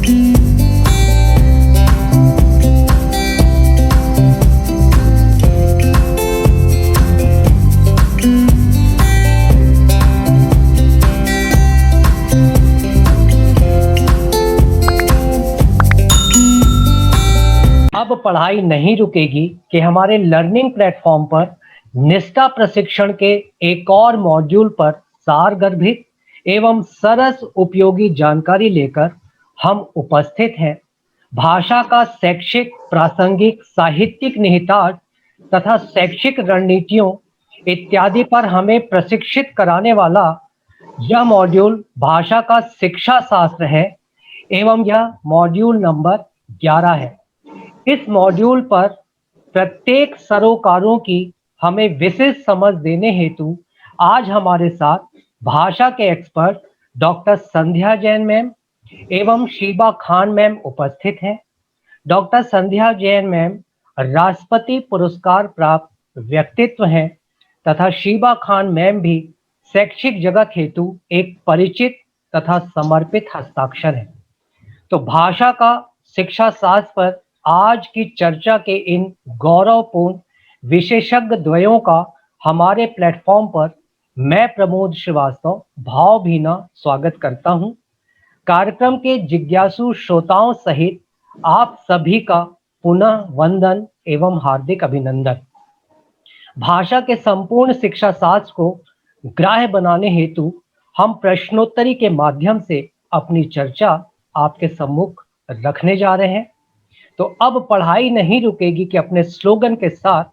अब पढ़ाई नहीं रुकेगी कि हमारे लर्निंग प्लेटफॉर्म पर निष्ठा प्रशिक्षण के एक और मॉड्यूल पर सारगर्भित एवं सरस उपयोगी जानकारी लेकर हम उपस्थित हैं। भाषा का शैक्षिक, प्रासंगिक, साहित्यिक निहितार्थ तथा शैक्षिक रणनीतियों इत्यादि पर हमें प्रशिक्षित कराने वाला यह मॉड्यूल भाषा का शिक्षा शास्त्र है एवं यह मॉड्यूल नंबर 11 है। इस मॉड्यूल पर प्रत्येक सरोकारों की हमें विशेष समझ देने हेतु आज हमारे साथ भाषा के एक्सपर्ट डॉक्टर संध्या जैन मैम एवं शीबा खान मैम उपस्थित हैं। डॉक्टर संध्या जैन मैम राष्ट्रपति पुरस्कार प्राप्त व्यक्तित्व हैं तथा शीबा खान मैम भी शैक्षिक जगत हेतु एक परिचित तथा समर्पित हस्ताक्षर है। तो भाषा का शिक्षा शास्त्र पर आज की चर्चा के इन गौरवपूर्ण विशेषज्ञ द्वयों का हमारे प्लेटफॉर्म पर मैं प्रमोद श्रीवास्तव भावभीना स्वागत करता हूं। कार्यक्रम के जिज्ञासु श्रोताओं सहित आप सभी का पुनः वंदन एवं हार्दिक अभिनंदन। भाषा के संपूर्ण शिक्षा शास्त्र को ग्राह्य बनाने हेतु हम प्रश्नोत्तरी के माध्यम से अपनी चर्चा आपके सम्मुख रखने जा रहे हैं। तो अब पढ़ाई नहीं रुकेगी कि अपने स्लोगन के साथ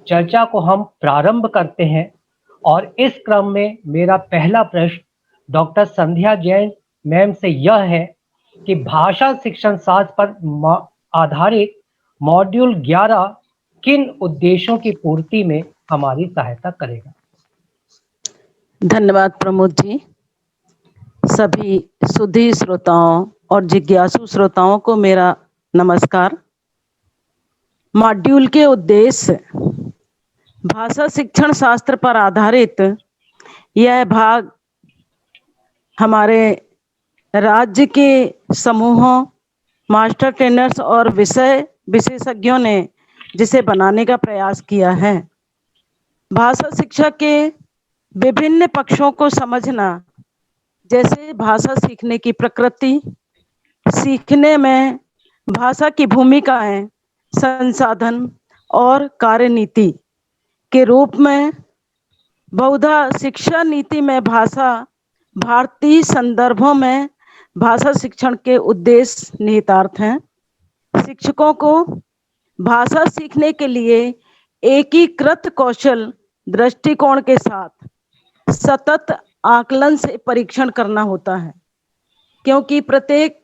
चर्चा को हम प्रारंभ करते हैं और इस क्रम में मेरा पहला प्रश्न डॉक्टर संध्या जैन मैम से यह है कि भाषा शिक्षण शास्त्र पर आधारित मॉड्यूल 11 किन उद्देश्यों की पूर्ति में हमारी सहायता करेगा। धन्यवाद प्रमोद जी। सभी सुधी श्रोताओं और जिज्ञासु श्रोताओं को मेरा नमस्कार। मॉड्यूल के उद्देश्य भाषा शिक्षण शास्त्र पर आधारित यह भाग हमारे राज्य के समूहों, मास्टर ट्रेनर्स और विषय विशेषज्ञों ने जिसे बनाने का प्रयास किया है। भाषा शिक्षा के विभिन्न पक्षों को समझना, जैसे भाषा सीखने की प्रकृति, सीखने में भाषा की भूमिकाएं, संसाधन और कार्यनीति के रूप में बहुधा शिक्षा नीति में भाषा भारतीय संदर्भों में भाषा शिक्षण के उद्देश्य निहितार्थ हैं। शिक्षकों को भाषा सीखने के लिए एकीकृत कौशल दृष्टिकोण के साथ सतत आकलन से परीक्षण करना होता है, क्योंकि प्रत्येक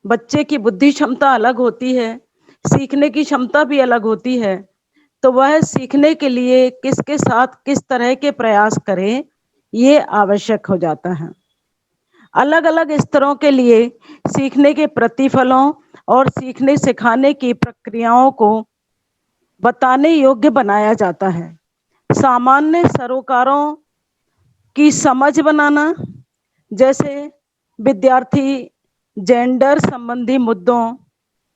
बच्चे की बुद्धि क्षमता अलग होती है, सीखने की क्षमता भी अलग होती है। तो वह सीखने के लिए किसके साथ किस तरह के प्रयास करे, ये आवश्यक हो जाता है। अलग अलग स्तरों के लिए सीखने के प्रतिफलों और सीखने सिखाने की प्रक्रियाओं को बताने योग्य बनाया जाता है। सामान्य सरोकारों की समझ बनाना, जैसे विद्यार्थी, जेंडर संबंधी मुद्दों,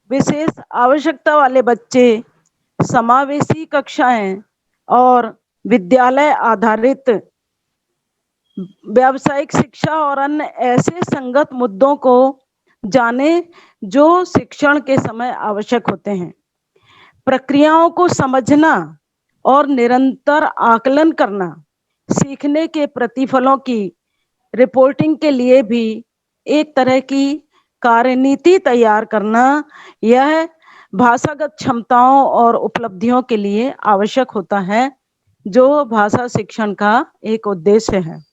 विशेष आवश्यकता वाले बच्चे, समावेशी कक्षाएं और विद्यालय आधारित व्यावसायिक शिक्षा और अन्य ऐसे संगत मुद्दों को जाने जो शिक्षण के समय आवश्यक होते हैं। प्रक्रियाओं को समझना और निरंतर आकलन करना, सीखने के प्रतिफलों की रिपोर्टिंग के लिए भी एक तरह की कार्यनीति तैयार करना, यह भाषागत क्षमताओं और उपलब्धियों के लिए आवश्यक होता है, जो भाषा शिक्षण का एक उद्देश्य है।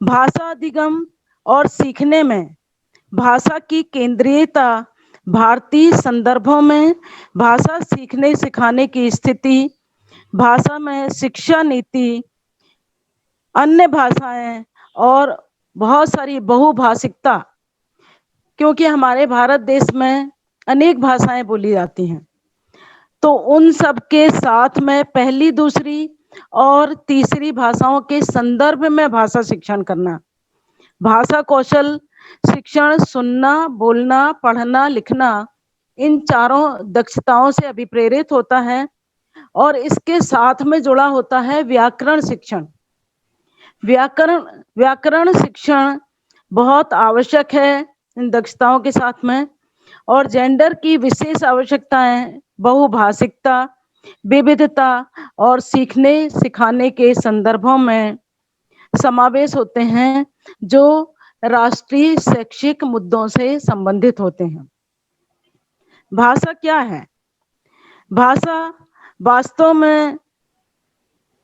भाषा अधिगम और सीखने में भाषा की केंद्रीयता भारतीय संदर्भों में भाषा सीखने सिखाने की स्थिति, भाषा में शिक्षा नीति, अन्य भाषाएं और बहुत सारी बहुभाषिकता, क्योंकि हमारे भारत देश में अनेक भाषाएं बोली जाती हैं, तो उन सब के साथ में पहली, दूसरी और तीसरी भाषाओं के संदर्भ में भाषा शिक्षण करना, भाषा कौशल शिक्षण सुनना, बोलना, पढ़ना, लिखना इन चारों दक्षताओं से अभिप्रेरित होता है और इसके साथ में जुड़ा होता है व्याकरण शिक्षण। व्याकरण शिक्षण बहुत आवश्यक है इन दक्षताओं के साथ में। और जेंडर की विशेष आवश्यकताएं बहुभाषिकता, विविधता और सीखने सिखाने के संदर्भों में समावेश होते हैं जो राष्ट्रीय शैक्षिक मुद्दों से संबंधित होते हैं। भाषा क्या है? भाषा वास्तव में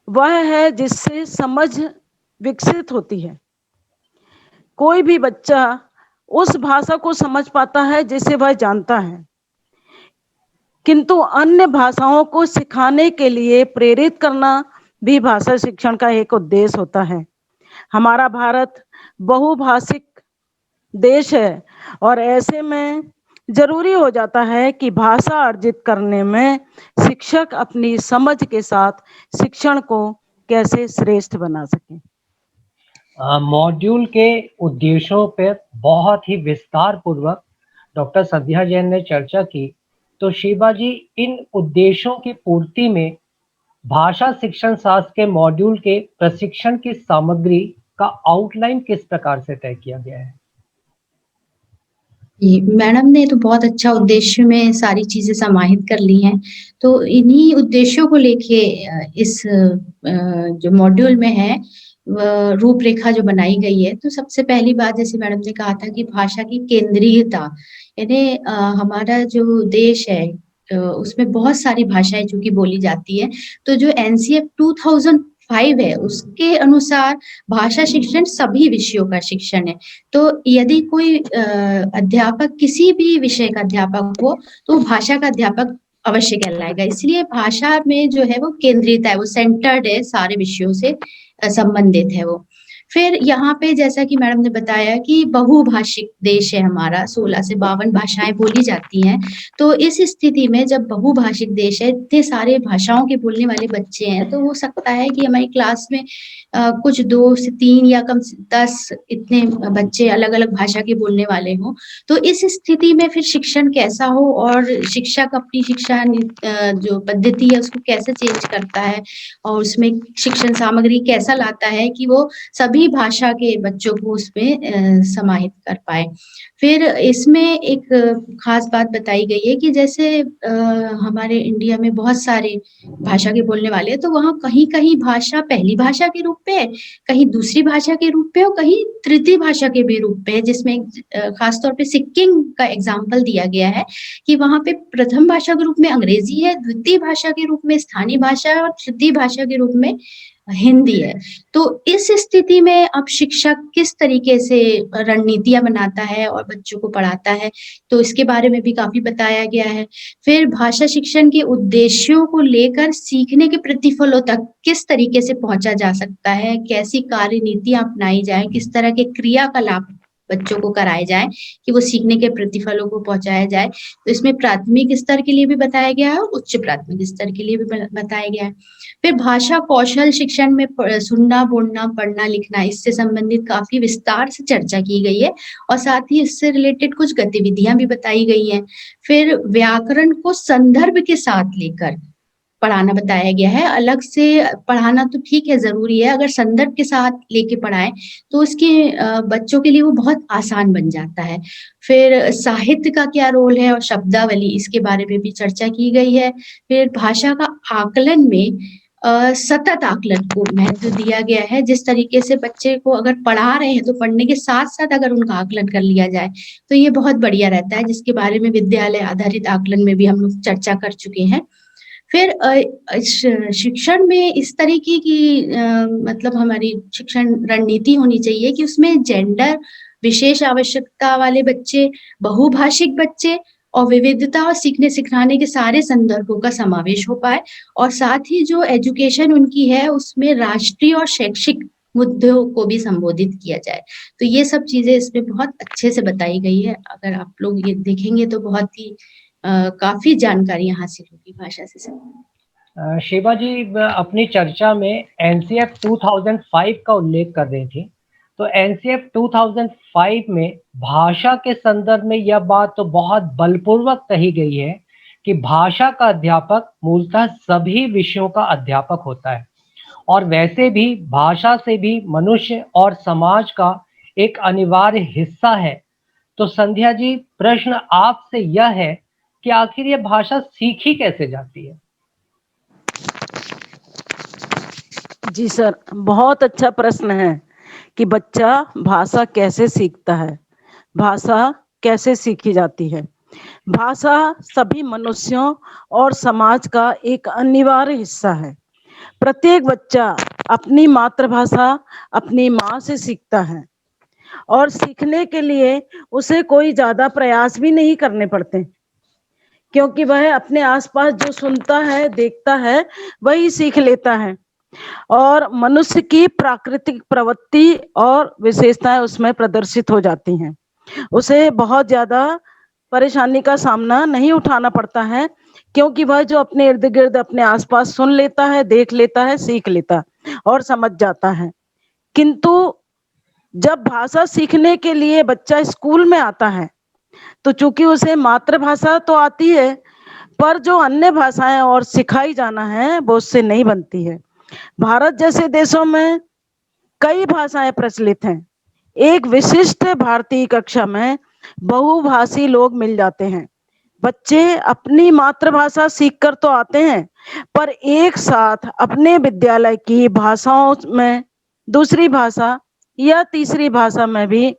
वह है जिससे समझ विकसित होती है। कोई भी बच्चा उस भाषा को समझ पाता है जिसे वह जानता है, किंतु अन्य भाषाओं को सिखाने के लिए प्रेरित करना भी भाषा शिक्षण का एक उद्देश्य होता है। हमारा भारत बहुभाषिक देश है और ऐसे में जरूरी हो जाता है कि भाषा अर्जित करने में शिक्षक अपनी समझ के साथ शिक्षण को कैसे श्रेष्ठ बना सके। मॉड्यूल के उद्देश्यों पर बहुत ही विस्तार पूर्वक डॉक्टर संध्या जैन ने चर्चा की। तो शिवा जी, इन उद्देश्यों की पूर्ति में भाषा शिक्षण शास्त्र के मॉड्यूल के प्रशिक्षण की सामग्री का आउटलाइन किस प्रकार से तय किया गया है? मैडम ने तो बहुत अच्छा उद्देश्य में सारी चीजें समाहित कर ली हैं। तो इन्हीं उद्देश्यों को लेके इस जो मॉड्यूल में है रूपरेखा जो बनाई गई है। तो सबसे पहली बात, जैसे मैडम ने कहा था कि भाषा की केंद्रीयता, यानी हमारा जो देश है उसमें बहुत सारी भाषाएं चूंकि बोली जाती है। तो जो एनसीएफ 2005 है उसके अनुसार भाषा शिक्षण सभी विषयों का शिक्षण है। तो यदि कोई अध्यापक किसी भी विषय का अध्यापक हो तो भाषा का अध्यापक अवश्य कहलाएगा। इसलिए भाषा में जो है वो केंद्रित है, वो सेंटर्ड है, सारे विषयों से संबंधित है वो। फिर यहाँ पे जैसा कि मैडम ने बताया कि बहुभाषिक देश है हमारा, 16 से 52 भाषाएं बोली जाती हैं। तो इस स्थिति में जब बहुभाषिक देश है, इतने सारे भाषाओं के बोलने वाले बच्चे हैं, तो हो सकता है कि हमारी क्लास में कुछ 2 से 3 या कम से 10 इतने बच्चे अलग अलग भाषा के बोलने वाले हों। तो इस स्थिति में फिर शिक्षण कैसा हो और शिक्षक अपनी शिक्षा जो पद्धति है उसको कैसे चेंज करता है और उसमें शिक्षण सामग्री कैसा लाता है कि वो सभी भाषा के बच्चों को उसमें समाहित कर पाए। फिर इसमें एक खास बात बताई गई है कि जैसे हमारे इंडिया में बहुत सारे भाषा के बोलने वाले हैं, तो वहाँ कहीं-कहीं भाषा पहली भाषा के रूप में है, कहीं दूसरी भाषा के रूप में और कहीं तृतीय भाषा के भी रूप में है, जिसमें खास तौर पे सिक्किम का एग्जाम्पल दिया गया है कि वहाँ पे प्रथम भाषा के रूप में अंग्रेजी है, द्वितीय भाषा के रूप में स्थानीय भाषा है और तृतीय भाषा के रूप में हिंदी है। तो इस स्थिति में अब शिक्षक किस तरीके से रणनीतियाँ बनाता है और बच्चों को पढ़ाता है, तो इसके बारे में भी काफ़ी बताया गया है। फिर भाषा शिक्षण के उद्देश्यों को लेकर सीखने के प्रतिफलों तक किस तरीके से पहुँचा जा सकता है, कैसी कार्यनीतियाँ अपनाई जाएँ, किस तरह के क्रियाकलाप बच्चों को कराए जाएँ कि वो सीखने के प्रतिफलों को पहुँचाया जाए। तो इसमें प्राथमिक स्तर के लिए भी बताया गया है और उच्च प्राथमिक स्तर के लिए भी बताया गया है। फिर भाषा कौशल शिक्षण में सुनना, बोलना, पढ़ना, लिखना, इससे संबंधित काफ़ी विस्तार से चर्चा की गई है और साथ ही इससे रिलेटेड कुछ गतिविधियाँ भी बताई गई हैं। फिर व्याकरण को संदर्भ के साथ लेकर पढ़ाना बताया गया है। अलग से पढ़ाना तो ठीक है, ज़रूरी है, अगर संदर्भ के साथ लेके पढ़ाएँ तो उसके बच्चों के लिए वो बहुत आसान बन जाता है। फिर साहित्य का क्या रोल है और शब्दावली, इसके बारे में भी चर्चा की गई है। फिर भाषा का आकलन में सतत आकलन को महत्व दिया गया है। जिस तरीके से बच्चे को अगर पढ़ा रहे हैं तो पढ़ने के साथ-साथ अगर उनका आकलन कर लिया जाए तो ये बहुत बढ़िया रहता है, जिसके बारे में विद्यालय आधारित आकलन में भी हम लोग चर्चा कर चुके हैं। फिर शिक्षण में इस तरीके की मतलब हमारी शिक्षण रणनीति होनी चाहिए कि उसमें जेंडर विशेष आवश्यकता वाले बच्चे, बहुभाषिक बच्चे और विविधता और सीखने सिखाने के सारे संदर्भों का समावेश हो पाए और साथ ही जो एजुकेशन उनकी है उसमें राष्ट्रीय और शैक्षिक मुद्दों को भी संबोधित किया जाए। तो ये सब चीज़ें इसमें बहुत अच्छे से बताई गई है। अगर आप लोग ये देखेंगे तो बहुत ही काफ़ी जानकारियाँ हासिल होगी भाषा से संबंधित। शिवा जी अपनी चर्चा में एनसीएफ 2005 का उल्लेख कर रही थी। तो एनसीएफ 2005 में भाषा के संदर्भ में यह बात तो बहुत बलपूर्वक कही गई है कि भाषा का अध्यापक मूलतः सभी विषयों का अध्यापक होता है और वैसे भी भाषा से भी मनुष्य और समाज का एक अनिवार्य हिस्सा है। तो संध्या जी, प्रश्न आपसे यह है कि आखिर ये भाषा सीखी कैसे जाती है? जी सर, बहुत अच्छा प्रश्न है कि बच्चा भाषा कैसे सीखता है, भाषा कैसे सीखी जाती है। भाषा सभी मनुष्यों और समाज का एक अनिवार्य हिस्सा है। प्रत्येक बच्चा अपनी मातृभाषा अपनी माँ से सीखता है और सीखने के लिए उसे कोई ज्यादा प्रयास भी नहीं करने पड़ते, क्योंकि वह अपने आसपास जो सुनता है देखता है वही सीख लेता है और मनुष्य की प्राकृतिक प्रवृत्ति और विशेषताएं उसमें प्रदर्शित हो जाती हैं। उसे बहुत ज्यादा परेशानी का सामना नहीं उठाना पड़ता है, क्योंकि वह जो अपने इर्द गिर्द अपने आसपास सुन लेता है, देख लेता है, सीख लेता और समझ जाता है। किंतु जब भाषा सीखने के लिए बच्चा स्कूल में आता है तो चूंकि उसे मातृभाषा तो आती है, पर जो अन्य भाषाएं और सिखाई जाना है वो उससे नहीं बनती है। भारत जैसे देशों में कई भाषाएं प्रचलित हैं। एक विशिष्ट भारतीय कक्षा में बहुभाषी लोग मिल जाते हैं। बच्चे अपनी मातृभाषा सीखकर तो आते हैं, पर एक साथ अपने विद्यालय की भाषाओं में दूसरी भाषा या तीसरी भाषा में भी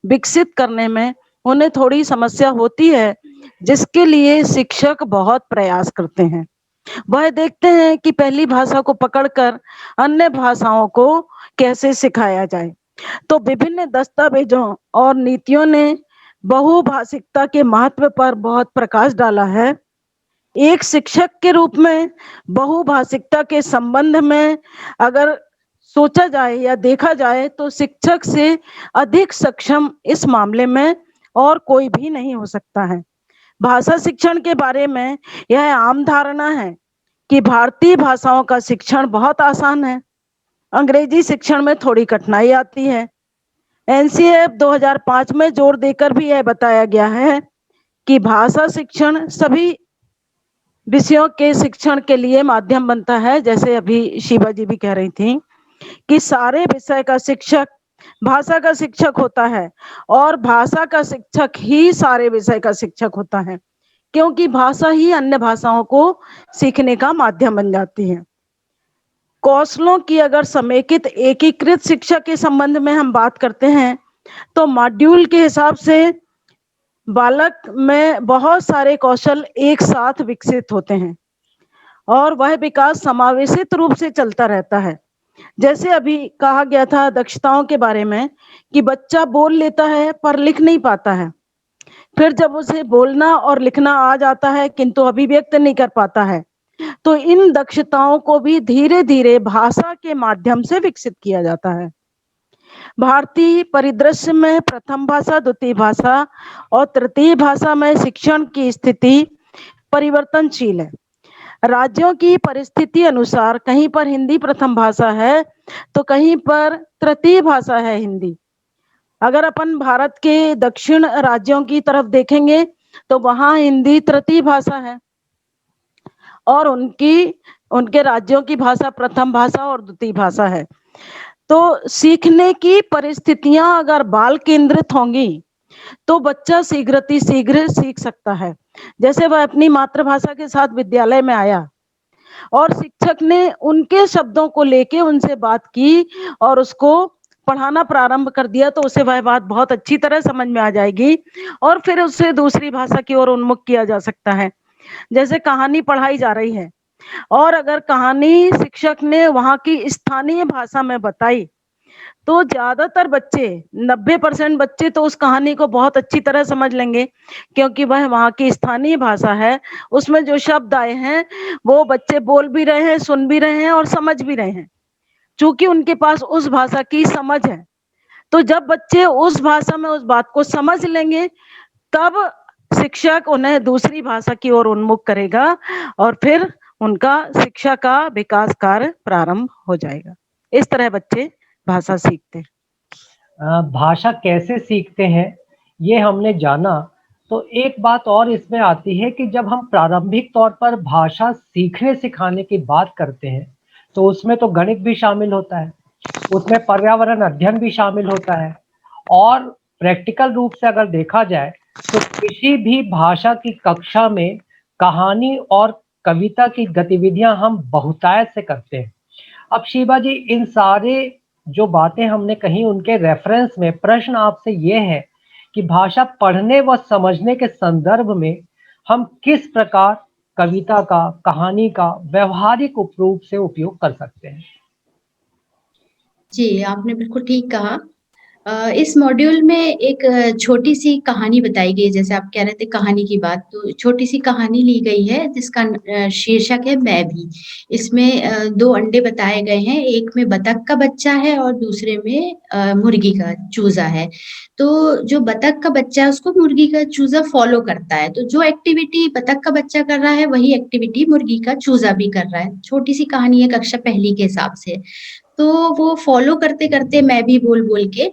विकसित करने में उन्हें थोड़ी समस्या होती है, जिसके लिए शिक्षक बहुत प्रयास करते हैं। वह देखते हैं कि पहली भाषा को पकड़कर अन्य भाषाओं को कैसे सिखाया जाए। तो विभिन्न दस्तावेजों और नीतियों ने बहुभाषिकता के महत्व पर बहुत प्रकाश डाला है। एक शिक्षक के रूप में बहुभाषिकता के संबंध में अगर सोचा जाए या देखा जाए तो शिक्षक से अधिक सक्षम इस मामले में और कोई भी नहीं हो सकता है। भाषा शिक्षण के बारे में यह आम धारणा है कि भारतीय भाषाओं का शिक्षण बहुत आसान है, अंग्रेजी शिक्षण में थोड़ी कठिनाई आती है। एनसीएफ 2005 में जोर देकर भी यह बताया गया है कि भाषा शिक्षण सभी विषयों के शिक्षण के लिए माध्यम बनता है। जैसे अभी शिवा जी भी कह रही थी कि सारे विषय का शिक्षक भाषा का शिक्षक होता है और भाषा का शिक्षक ही सारे विषय का शिक्षक होता है, क्योंकि भाषा ही अन्य भाषाओं को सीखने का माध्यम बन जाती है। कौशलों की अगर समेकित एकीकृत शिक्षा के संबंध में हम बात करते हैं तो मॉड्यूल के हिसाब से बालक में बहुत सारे कौशल एक साथ विकसित होते हैं और वह विकास समावेशित रूप से चलता रहता है। जैसे अभी कहा गया था दक्षताओं के बारे में कि बच्चा बोल लेता है पर लिख नहीं पाता है, फिर जब उसे बोलना और लिखना आ जाता है किंतु अभिव्यक्त नहीं कर पाता है, तो इन दक्षताओं को भी धीरे धीरे भाषा के माध्यम से विकसित किया जाता है। भारतीय परिदृश्य में प्रथम भाषा, द्वितीय भाषा और तृतीय भाषा में शिक्षण की स्थिति परिवर्तनशील है। राज्यों की परिस्थिति अनुसार कहीं पर हिंदी प्रथम भाषा है तो कहीं पर तृतीय भाषा है हिंदी। अगर अपन भारत के दक्षिण राज्यों की तरफ देखेंगे तो वहां हिंदी तृतीय भाषा है और उनके राज्यों की भाषा प्रथम भाषा और द्वितीय भाषा है। तो सीखने की परिस्थितियां अगर बाल केंद्रित होंगी तो बच्चा शीघ्र सीख सकता है। जैसे वह अपनी मातृभाषा के साथ विद्यालय में आया और शिक्षक ने उनके शब्दों को लेके उनसे बात की और उसको पढ़ाना प्रारंभ कर दिया, तो उसे वह बात बहुत अच्छी तरह समझ में आ जाएगी और फिर उससे दूसरी भाषा की ओर उन्मुख किया जा सकता है। जैसे कहानी पढ़ाई जा रही है और अगर कहानी शिक्षक ने वहां की स्थानीय भाषा में बताई तो ज्यादातर बच्चे 90% बच्चे तो उस कहानी को बहुत अच्छी तरह समझ लेंगे, क्योंकि वह वहां की स्थानीय भाषा है। उसमें जो शब्द आए हैं वो बच्चे बोल भी रहे हैं, सुन भी रहे हैं और समझ भी रहे हैं, चूंकि उनके पास उस भाषा की समझ है। तो जब बच्चे उस भाषा में उस बात को समझ लेंगे तब शिक्षक उन्हें दूसरी भाषा की ओर उन्मुख करेगा और फिर उनका शिक्षा का विकास कार्य प्रारंभ हो जाएगा। इस तरह बच्चे भाषा सीखते हैं। भाषा कैसे सीखते हैं, ये हमने जाना, तो एक बात और इसमें आती है कि जब हम प्रारंभिक तौर पर भाषा सीखने-सिखाने की बात करते हैं, तो उसमें तो गणित भी शामिल होता है, उसमें पर्यावरण अध्ययन भी शामिल होता है और प्रैक्टिकल रूप से अगर देखा जाए, तो किसी भी भाषा की कक्षा में कहानी और कविता की गतिविधियाँ हम बहुतायत से करते हैं। अब शिवा जी, इन सारे जो बातें हमने कही उनके रेफरेंस में प्रश्न आपसे ये है कि भाषा पढ़ने व समझने के संदर्भ में हम किस प्रकार कविता का, कहानी का व्यावहारिक रूप से उपयोग कर सकते हैं? जी, आपने बिल्कुल ठीक कहा। इस मॉड्यूल में एक छोटी-सी कहानी बताई गई है, जैसे आप कह रहे थे कहानी की बात, तो छोटी-सी कहानी ली गई है जिसका शीर्षक है मैं भी। इसमें 2 अंडे बताए गए हैं, एक में बतख का बच्चा है और दूसरे में मुर्गी का चूज़ा है। तो जो बतख का बच्चा है उसको मुर्गी का चूज़ा फ़ॉलो करता है, तो जो एक्टिविटी बतख का बच्चा कर रहा है वही एक्टिविटी मुर्गी का चूज़ा भी कर रहा है। छोटी-सी कहानी है कक्षा पहली के हिसाब से। तो वो फ़ॉलो करते-करते मैं भी बोल-बोल के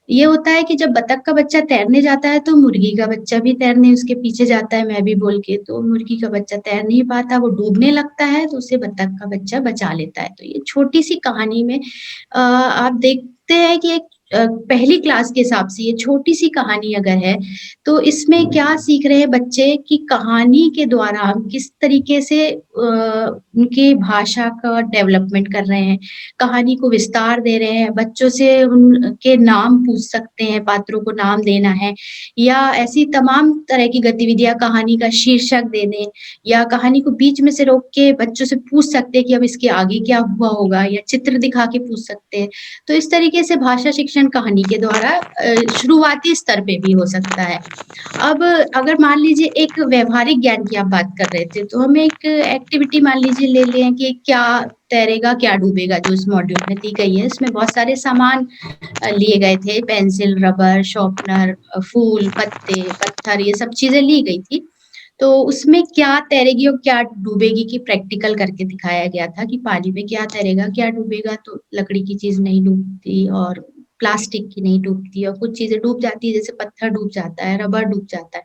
ये होता है कि जब बतख का बच्चा तैरने जाता है तो मुर्गी का बच्चा भी तैरने उसके पीछे जाता है मैं भी बोल के, तो मुर्गी का बच्चा तैर नहीं पाता, वो डूबने लगता है तो उसे बतख का बच्चा बचा लेता है। तो ये छोटी-सी कहानी में आप देखते हैं कि एक पहली क्लास के हिसाब से ये छोटी-सी कहानी अगर है, तो इसमें क्या सीख रहे हैं बच्चे कि कहानी के द्वारा हम किस तरीके से उनकी भाषा का डेवलपमेंट कर रहे हैं। कहानी को विस्तार दे रहे हैं, बच्चों से उनके नाम पूछ सकते हैं, पात्रों को नाम देना है या ऐसी तमाम तरह की गतिविधियाँ कहानी का शीर्षक दे दें या कहानी को बीच में से रोक के बच्चों से पूछ सकते हैं कि अब इसके आगे क्या हुआ होगा या चित्र दिखा के पूछ सकते हैं। तो इस तरीके से भाषा शिक्षण कहानी के द्वारा शुरुआती स्तर पे भी हो सकता है। अब अगर मान लीजिए एक व्यावहारिक ज्ञान की आप बात कर रहे थे, तो हम एक एक्टिविटी मान लीजिए ले लें कि क्या तैरेगा, क्या डूबेगा जो इस मॉड्यूल में दी गई है। इसमें बहुत सारे सामान लिए गए थे, पेंसिल, रबर, शॉर्पनर फूल, पत्ते, पत्थर ये सब चीज़ें ली गई थी। तो उसमें क्या तैरेगी और क्या डूबेगी की प्रैक्टिकल करके दिखाया गया था कि पानी में क्या तैरेगा, क्या डूबेगा, तो लकड़ी की चीज़ नहीं डूबती और प्लास्टिक की नहीं डूबती और कुछ चीज़ें डूब जाती है, जैसे पत्थर डूब जाता है, रबर डूब जाता है।